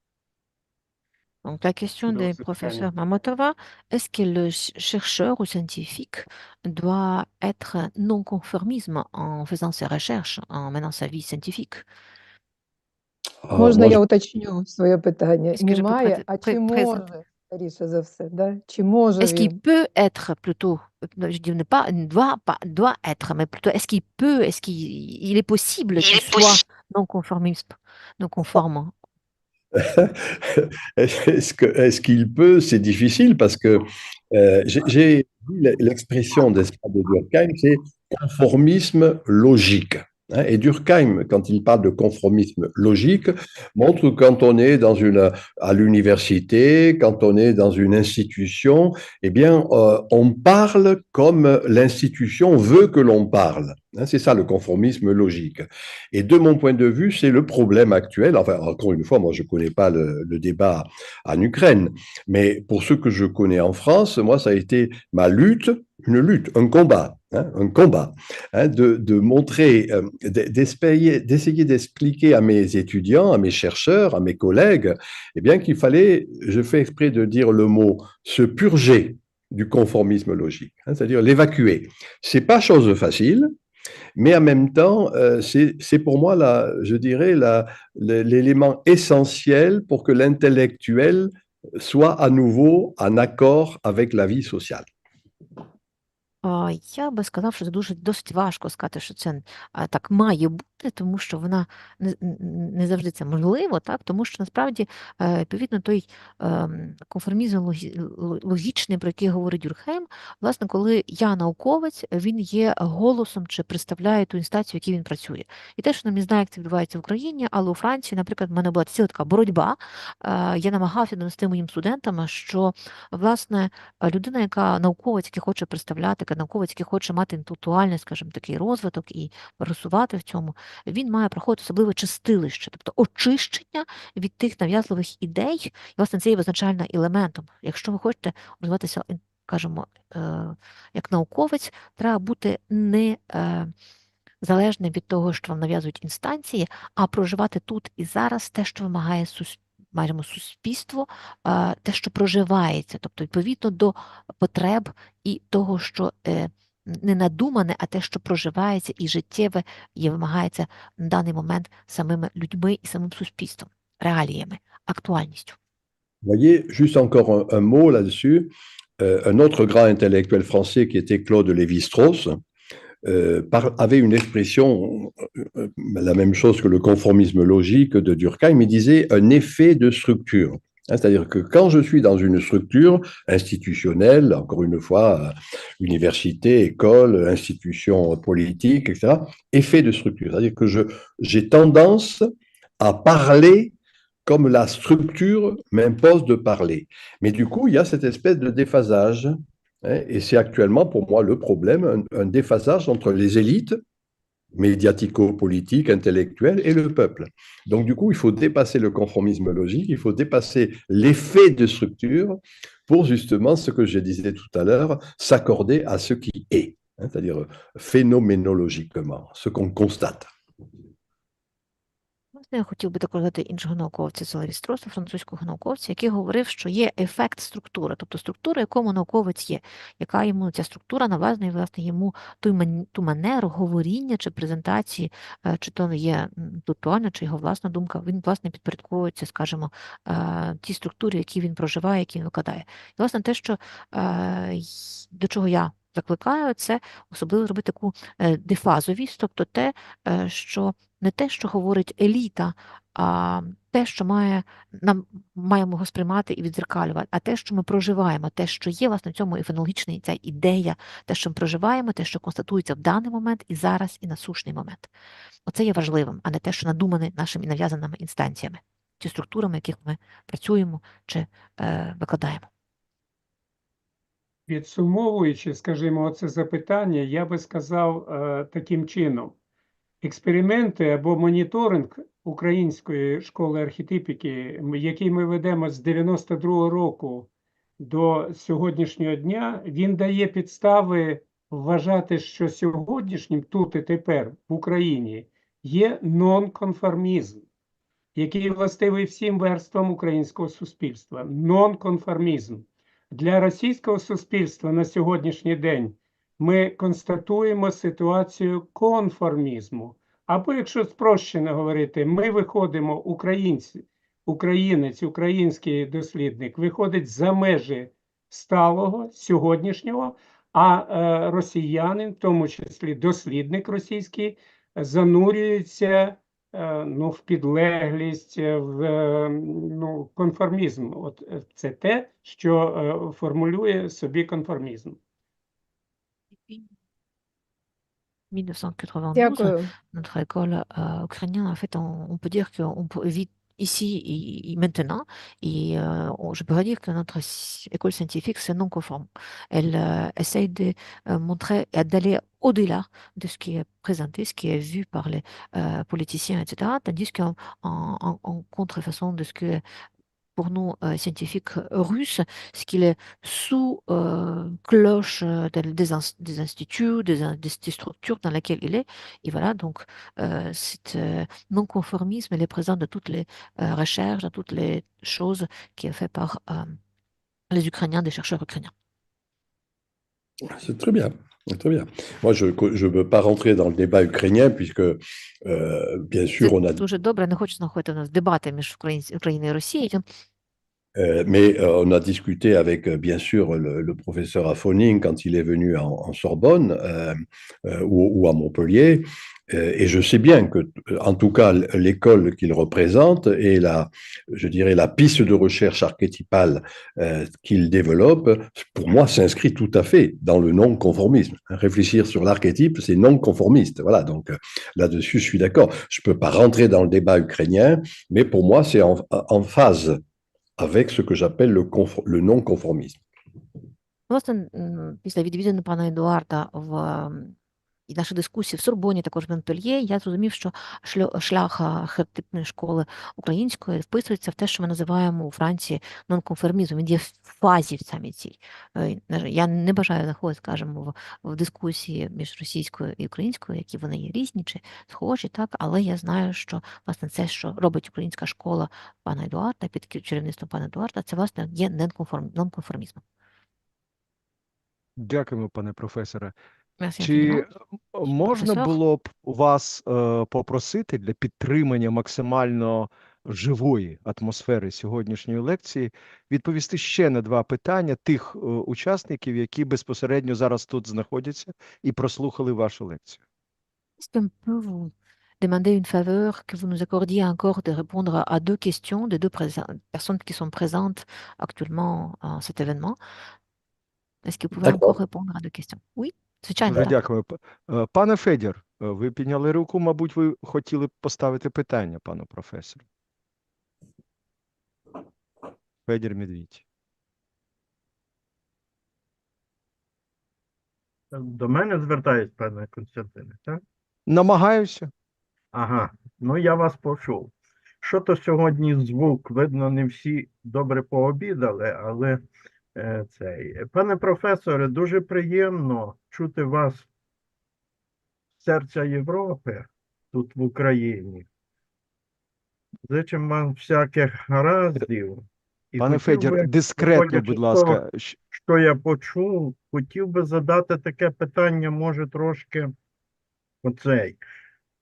Donc la question Чудове des запитання. professeurs Mamotova, est-ce que le chercheur ou scientifique doit être non-conformisme en faisant ses recherches, en menant sa vie scientifique? Ah, Можна moi, я уточню своє питання? Est-ce que je peux Немає, а чи présenter? може, скоріше за все, да? Чи може Est-ce qu'il він? peut être plutôt, je dis ne pas, ne doit être, mais plutôt est-ce qu'il peut, est-ce qu'il est possible qu'il soit non-conformiste, non-conforme? est-ce qu'il peut? C'est difficile parce que j'ai dit l'expression d'Espa de Durkheim, c'est conformisme logique. Hein. Et Durkheim, quand il parle de conformisme logique, montre que quand on est à l'université, quand on est dans une institution, eh bien, on parle comme l'institution veut que l'on parle. Hein, c'est ça le conformisme logique. Et de mon point de vue, c'est le problème actuel. Enfin, encore une fois, moi, je ne connais pas le débat en Ukraine, mais pour ce que je connais en France, moi, ça a été ma lutte, une lutte, un combat, hein, de montrer, d'essayer d'expliquer à mes étudiants, à mes chercheurs, à mes collègues, eh bien, qu'il fallait, je fais exprès de dire le mot, se purger du conformisme logique, hein, c'est-à-dire l'évacuer. C'est pas chose facile. Mais en même temps, c'est pour moi, je dirais, l'élément essentiel pour que l'intellectuel soit à nouveau en accord avec la vie sociale. Я би сказав, що це досить важко сказати, що це так має бути, тому що вона не завжди це можливо, так? Тому що насправді, відповідно, той конформізм логічний, про який говорить Дюркхейм, власне, коли я науковець, він є голосом чи представляє ту інстанцію, в якій він працює. І теж не знаю, як це відбувається в Україні, але у Франції, наприклад, в мене була ціла така боротьба. Я намагався донести моїм студентам, що, власне, людина, яка науковець, який хоче представляти, науковець, який хоче мати інтелектуальний, скажімо, такий розвиток і просувати в цьому, він має проходити особливе чистилище, тобто очищення від тих нав'язливих ідей, і, власне, це є визначальним елементом. Якщо ви хочете розвиватися, скажімо, як науковець, треба бути не залежним від того, що вам нав'язують інстанції, а проживати тут і зараз те, що вимагає суспільство, те, що проживається, тобто відповідно до потреб і того, що не надумане, а те, що проживається і життєве, і вимагається на даний момент самими людьми і самим суспільством, реаліями, актуальністю. Vous voyez, juste encore un mot là-dessus. Un autre grand intellectuel français qui était Claude Lévi-Strauss avait une expression, la même chose que le conformisme logique de Durkheim, il disait un effet de structure. C'est-à-dire que quand je suis dans une structure institutionnelle, encore une fois, université, école, institution politique, etc., effet de structure. C'est-à-dire que j'ai tendance à parler comme la structure m'impose de parler. Mais du coup, il y a cette espèce de déphasage. Et c'est actuellement pour moi le problème, un déphasage entre les élites médiatico-politiques, intellectuelles et le peuple. Donc du coup, il faut dépasser le conformisme logique, il faut dépasser l'effet de structure pour justement, ce que je disais tout à l'heure, s'accorder à ce qui est, c'est-à-dire phénoménologiquement, ce qu'on constate. Я хотів би також дати іншого науковця, це Леві-Строса, французького науковця, який говорив, що є ефект структури, тобто структура, якому науковець є, яка йому ця структура нав'язує, власне, йому ту манеру говоріння чи презентації, чи то є інтелектуальна, чи його власна думка, він, власне, підпорядковується, скажімо, тій структурі, які він проживає, які він викладає. І, власне, те, що до чого я закликаю, це особливо робити таку дефазовість, тобто те, що не те, що говорить еліта, а те, що маємо його сприймати і відзеркалювати, а те, що ми проживаємо, те, що є, власне, в цьому і фенологічна ця ідея, те, що ми проживаємо, те, що констатується в даний момент, і зараз, і насущний момент. Оце є важливим, а не те, що надумане нашими нав'язаними інстанціями, чи структурами, яких ми працюємо, чи викладаємо. Підсумовуючи, скажімо, оце запитання, я би сказав таким чином. Експерименти або моніторинг Української школи архетипіки, який ми ведемо з 92-го року до сьогоднішнього дня, він дає підстави вважати, що сьогоднішнім тут і тепер в Україні є нонконформізм, який властивий всім верствам українського суспільства. Нонконформізм. Для російського суспільства на сьогоднішній день ми констатуємо ситуацію конформізму. Або, якщо спрощено говорити, ми виходимо, українець, український дослідник, виходить за межі сталого, сьогоднішнього, а росіянин, в тому числі дослідник російський, занурюється в підлеглість, в конформізм. От це те, що формулює собі конформізм. Depuis 1992, Дякую. notre école ukrainienne, en fait, on peut dire qu'on vit ici et maintenant, et je pourrais dire que notre école scientifique, c'est non conforme. Elle essaye de montrer et d'aller au-delà de ce qui est présenté, ce qui est vu par les politiciens, etc., tandis qu'en contrefaçon de ce que pour nous, scientifiques russes, ce qu'il est sous cloche des instituts, des structures dans lesquelles il est. Et voilà, donc, cet non-conformisme, il est présent dans toutes les recherches, dans toutes les choses qui est fait par les Ukrainiens, des chercheurs ukrainiens. C'est très bien. C'est très bien. Moi, je ne veux pas rentrer dans le débat ukrainien puisque, bien sûr, Це on a дуже добре, не хочу знаходити у нас дебати між Україною і Росією. Mais on a discuté avec, bien sûr, le professeur Affoning quand il est venu en Sorbonne ou à Montpellier. Et je sais bien que, en tout cas, l'école qu'il représente et je dirais, la piste de recherche archétypale qu'il développe, pour moi, s'inscrit tout à fait dans le non-conformisme. Réfléchir sur l'archétype, c'est non-conformiste. Voilà, donc là-dessus, je suis d'accord. Je ne peux pas rentrer dans le débat ukrainien, mais pour moi, c'est en phase avec ce que j'appelle le non-conformisme. Власне, після відвідини пана Едуарда і нашої дискусії в Сорбоні, також в Монпельє, я зрозумів, що шлях архетипної школи української вписується в те, що ми називаємо у Франції нонконформізмом. Він є в фазі в самій цій. Я не бажаю заходити, скажімо, в дискусії між російською і українською, які вони є різні чи схожі, так, але я знаю, що, власне, це, що робить українська школа пана Едуарда, під керівництвом пана Едуарда, це, власне, є нонконформізмом. Дякуємо, пане професоре. Merci Чи infiniment. можна Професор? було б вас попросити для підтримання максимально живої атмосфери сьогоднішньої лекції відповісти ще на два питання тих учасників, які безпосередньо зараз тут знаходяться і прослухали вашу лекцію? Est-ce qu'on peut vous demander une faveur, que vous nous accordiez encore de répondre à deux questions de deux personnes qui sont présentes actuellement à cet événement? Est-ce que vous pouvez encore répondre à deux questions? Oui, звичайно, Дуже так. дякую. Пане Федір, ви підняли руку, мабуть, ви хотіли б поставити питання пану професору. Федір Медвідь. До мене звертають, пане Константине, так? Намагаюся. Ага, ну я вас почув. Що то сьогодні звук, видно, не всі добре пообідали, але цей. Пане професоре, дуже приємно чути вас з серця Європи, тут в Україні. Зичим вам всяких гараздів. І Пане хотів Федір, би, дискретно, виходячи будь з ласка. того, що я почув, хотів би задати таке питання, може трошки оцей.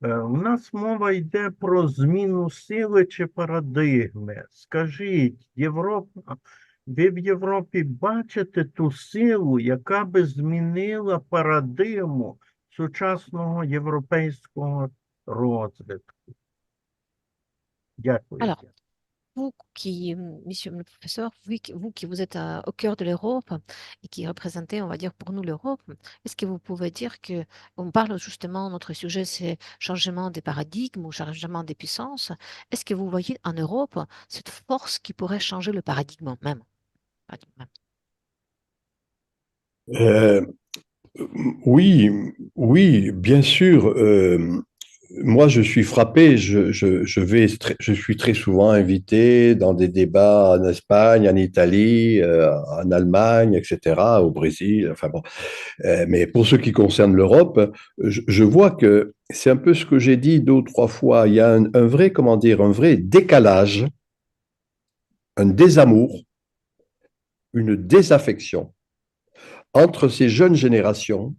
У нас мова йде про зміну сили чи парадигми. Скажіть, ви в Європі бачите ту силу, яка би змінила парадигму сучасного європейського розвитку? Дякую. Alors, vous qui, monsieur le professeur, vous qui vous êtes au cœur de l'Europe et qui représentez, on va dire, pour nous l'Europe, est-ce que vous pouvez dire que, on parle justement, notre sujet c'est changement des paradigmes ou changement des puissances, est-ce que vous voyez en Europe cette force qui pourrait changer le paradigme même? Oui, oui, bien sûr. Moi, je suis frappé, je suis très souvent invité dans des débats en Espagne, en Italie, en Allemagne, etc., au Brésil, enfin bon. Mais pour ce qui concerne l'Europe, je vois que c'est un peu ce que j'ai dit 2 ou 3 fois. Il y a un vrai, comment dire, un vrai décalage, un désamour, une désaffection entre ces jeunes générations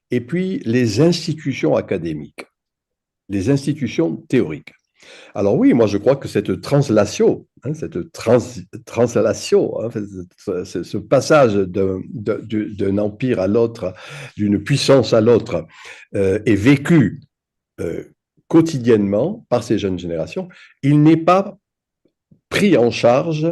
et puis les institutions académiques, les institutions théoriques. Alors oui, moi je crois que cette translation, translation, hein, ce passage d'un empire à l'autre, d'une puissance à l'autre, est vécu euh, quotidiennement par ces jeunes générations. Il n'est pas pris en charge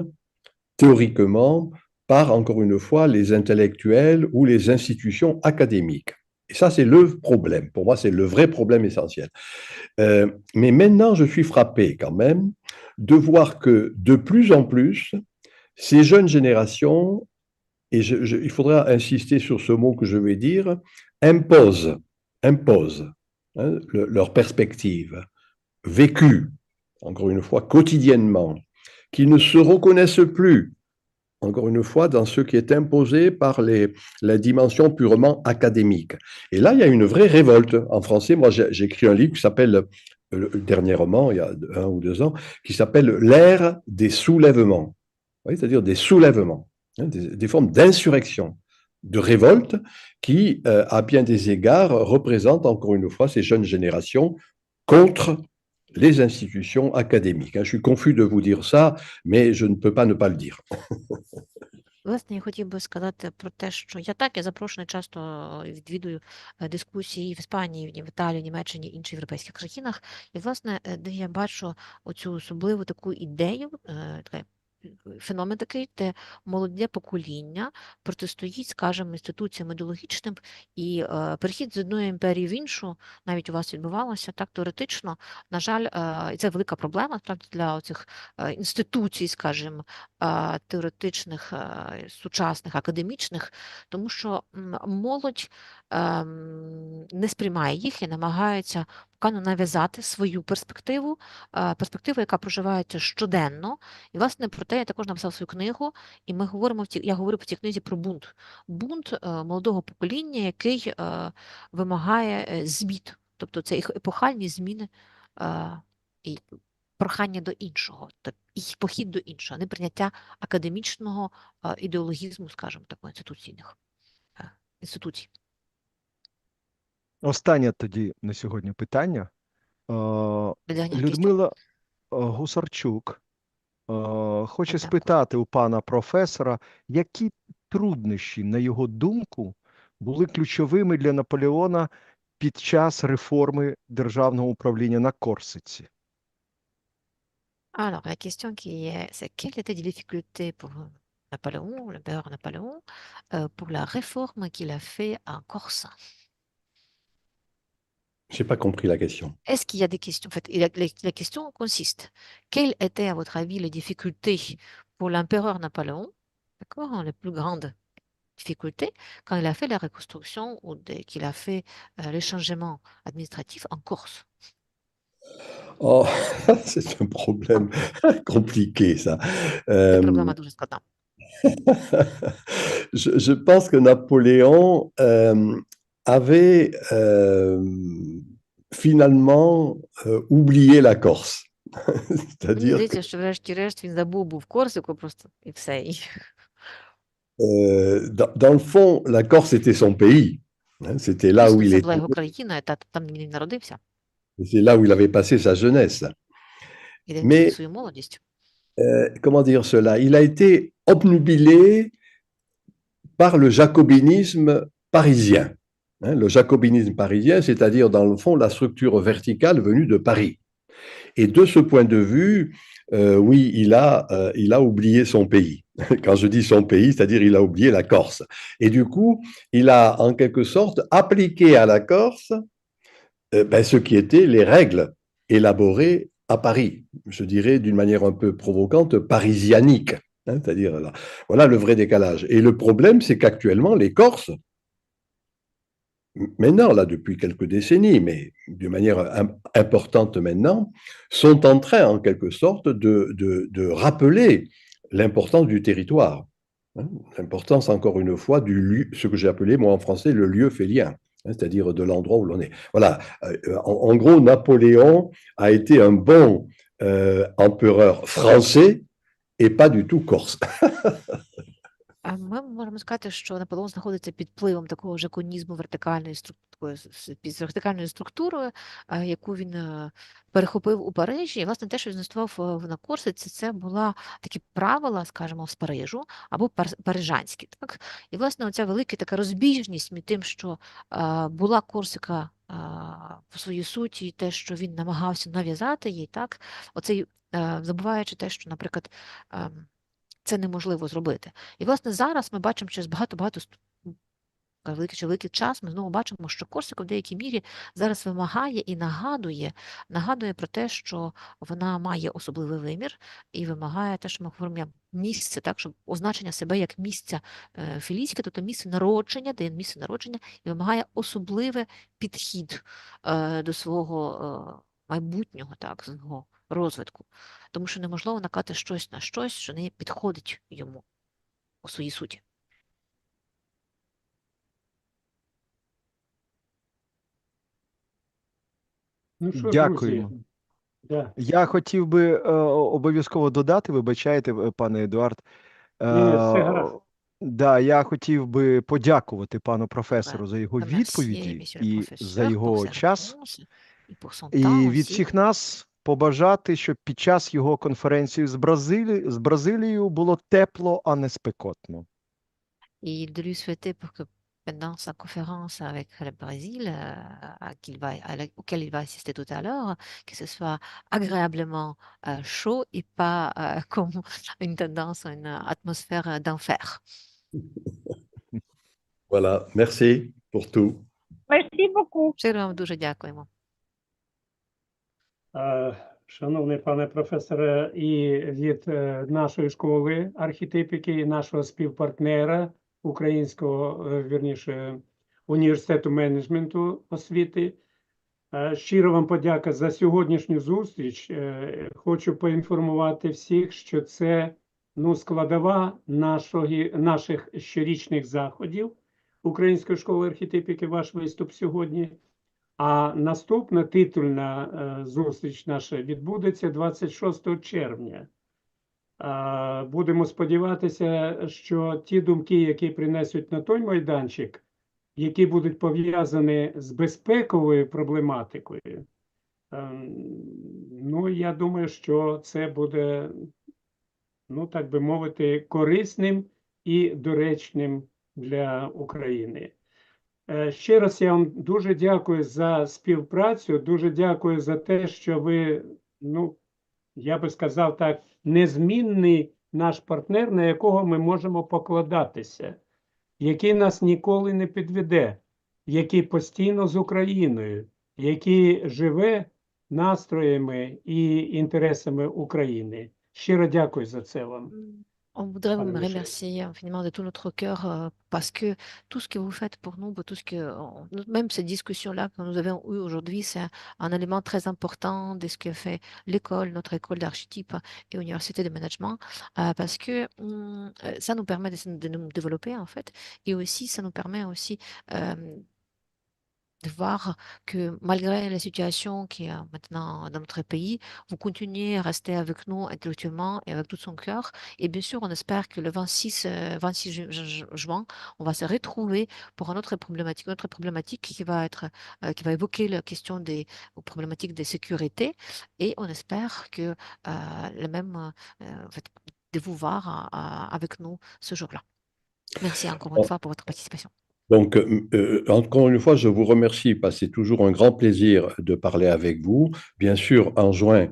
théoriquement par, encore une fois, les intellectuels ou les institutions académiques. Et ça, c'est le problème. Pour moi, c'est le vrai problème essentiel. Mais maintenant, je suis frappé quand même de voir que de plus en plus, ces jeunes générations, et il faudra insister sur ce mot que je vais dire, imposent, imposent leur perspective, vécue, encore une fois, quotidiennement, qui ne se reconnaissent plus, encore une fois, dans ce qui est imposé par la dimension purement académique. Et là, il y a une vraie révolte. En français, moi, j'ai écrit un livre qui s'appelle, dernièrement, il y a 1 ou 2 ans, qui s'appelle L'ère des soulèvements. Oui, c'est-à-dire des soulèvements, hein, des formes d'insurrection, de révolte qui, à bien des égards, représentent encore une fois ces jeunes générations contre les institutions académiques. Je suis confus de vous dire ça, mais je ne peux pas ne pas le dire. Власне, я хотів би сказати про те, що я запрошена часто відвідую дискусії в Іспанії, в Італії, Німеччині, інших європейських країнах. І, власне, де я бачу оцю особливу таку ідею, феномен такий, де молоде покоління протистоїть, скажімо, інституціям ідеологічним, і перехід з одної імперії в іншу, навіть у вас відбувалося, так, теоретично, на жаль, і це велика проблема, справді, для оцих інституцій, скажімо, теоретичних, сучасних, академічних, тому що молодь не сприймає їх і намагається покано нав'язати свою перспективу, яка проживається щоденно. І, власне, про те я також написав свою книгу, і я говорю в цій книзі про бунт. Бунт молодого покоління, який вимагає змін. Тобто це епохальні зміни і прохання до іншого, і похід до іншого, не прийняття академічного ідеологізму, скажімо так, інституційних інституцій. Останнє тоді на сьогодні питання. Людмила Гусарчук хоче Дякую. спитати у пана професора, які труднощі, на його думку, були ключовими для Наполеона під час реформи державного управління на Корсиці? Alors, la question qui est, c'est quelles étaient les difficultés pour Napoléon, l'empereur Napoléon, pour la réforme qu'il a fait en Corse? Je n'ai pas compris la question. Est-ce qu'il y a des questions? En fait, la question consiste, quelles étaient, à votre avis, les difficultés pour l'empereur Napoléon, d'accord, les plus grandes difficultés, quand il a fait la reconstruction ou qu'il a fait les changements administratifs en Corse? Oh, c'est un problème compliqué, ça. Це проблема дуже складна. Je pense que Napoléon avait finalement oublié la Corse. Мені C'est-à-dire здається, що врешті-решт він забув був Корсику просто і все. dans le fond, la Corse était son pays. C'était là où il Це була était, його країна, там він народився, c'est là où il avait passé sa jeunesse. і де Mais- він свою молодість. Comment dire cela? Il a été obnubilé par le jacobinisme parisien. Le jacobinisme parisien, c'est-à-dire dans le fond la structure verticale venue de Paris. Et de ce point de vue, oui, il a oublié son pays. Quand je dis son pays, c'est-à-dire il a oublié la Corse. Et du coup, il a en quelque sorte appliqué à la Corse ce qui étaient les règles élaborées à Paris, je dirais d'une manière un peu provocante, parisianique. C'est-à-dire, là, voilà, le vrai décalage. Et le problème, c'est qu'actuellement, les Corses, maintenant, là, depuis quelques décennies, mais de manière importante maintenant, sont en train, en quelque sorte, de rappeler l'importance du territoire. Hein, l'importance, encore une fois, du lieu, ce que j'ai appelé, moi, en français, le lieu fait lien, hein, c'est-à-dire de l'endroit où l'on est. Voilà. En gros, Napoléon a été un bon empereur français et pas du tout corse. А ми можемо сказати, що Наполеон знаходиться під впливом такого жаконізму вертикальної під вертикальною структурою, яку він перехопив у Парижі. І, власне, те, що він інвестував на Корсиці, це була такі правила, скажімо, з Парижу або парижанські. Так? І, власне, оця велика така розбіжність між тим, що була Корсика по своїй суті, і те, що він намагався нав'язати їй, так? Оцей, забуваючи те, що, наприклад, це неможливо зробити. І, власне, зараз ми бачимо через багато великий час, ми знову бачимо, що Корсика в деякій мірі зараз вимагає і нагадує про те, що вона має особливий вимір і вимагає те, що ми говоримо місце, так, щоб означення себе як місця філійське, тобто місце народження, де є місце народження, і вимагає особливий підхід до свого майбутнього, так, свого розвитку. Тому що неможливо накати щось на щось, що не підходить йому у своїй суті. Ну що, Дякуємо. друзі, да. Я хотів би обов'язково додати, вибачайте, пане Едуард. Ні, все гаразд. Да, я хотів би подякувати пану професору за його Remercier відповіді monsieur le і professeur за pour його ses час. réponses et pour son І temps від aussi. всіх нас побажати, щоб під час його конференції з Бразилією було тепло, а не спекотно. Et de lui souhaiter pour que pendant sa conférence avec le Brésil, auquel il va assister tout à l'heure, que ce soit agréablement chaud et pas comme une tendance, une atmosphère d'enfer. Voilà, merci pour tout. Merci beaucoup. Щиро вам дуже дякуємо. Шановний пане професоре, і від нашої школи архетипіки, і нашого співпартнера Українського, вірніше, університету менеджменту освіти. Щиро вам подяка за сьогоднішню зустріч. Хочу поінформувати всіх, що це складова наших щорічних заходів Української школи архетипіки, ваш виступ сьогодні. А наступна титульна зустріч наша відбудеться 26 червня. Будемо сподіватися, що ті думки, які принесуть на той майданчик, які будуть пов'язані з безпековою проблематикою, я думаю, що це буде, так би мовити, корисним і доречним для України. Ще раз я вам дуже дякую за співпрацю, дуже дякую за те, що ви, я би сказав так, незмінний наш партнер, на якого ми можемо покладатися, який нас ніколи не підведе, який постійно з Україною, який живе настроями і інтересами України. Щиро дякую за це вам. On voudrait vous Madame Michel. remercier infiniment de tout notre cœur parce que tout ce que vous faites pour nous, tout ce que, même cette discussion-là que nous avons eue aujourd'hui, c'est un élément très important de ce que fait l'école, notre école d'archétype et université de management, parce que ça nous permet de nous développer en fait, et aussi ça nous permet aussi de voir que malgré la situation qui est maintenant dans notre pays, vous continuez à rester avec nous intellectuellement et avec tout son cœur. Et bien sûr, on espère que le 26 juin, on va se retrouver pour une autre problématique qui va évoquer la question des problématiques de sécurité. Et on espère que de vous voir avec nous ce jour-là. Merci encore une fois pour votre participation. Donc, encore une fois, je vous remercie parce que c'est toujours un grand plaisir de parler avec vous. Bien sûr, en juin,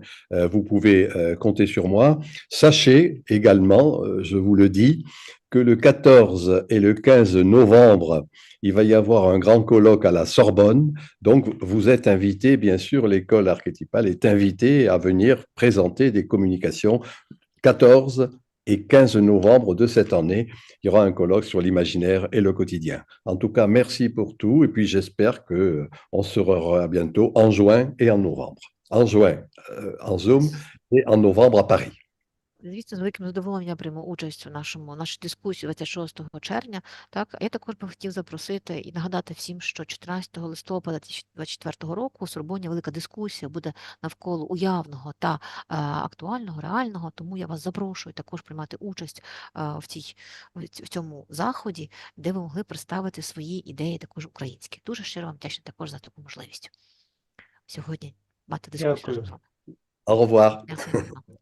vous pouvez compter sur moi. Sachez également, je vous le dis, que le 14 et le 15 novembre, il va y avoir un grand colloque à la Sorbonne. Donc, vous êtes invités, bien sûr, l'école archétypale est invitée à venir présenter des communications 14 et 15 novembre de cette année, il y aura un colloque sur l'imaginaire et le quotidien. En tout cas, merci pour tout et puis j'espère qu'on se reverra bientôt en juin et en novembre. En juin en Zoom et en novembre à Paris. Звісно, з великим задоволенням я прийму участь у нашій дискусії 26 червня. Так, а я також би хотів запросити і нагадати всім, що 14 листопада 2024 року у Сорбоні велика дискусія буде навколо уявного та актуального, реального. Тому я вас запрошую також приймати участь в цьому заході, де ви могли представити свої ідеї також українські. Дуже щиро вам вдячна також за таку можливість сьогодні мати дискусію разом з вами. Au revoir. Merci.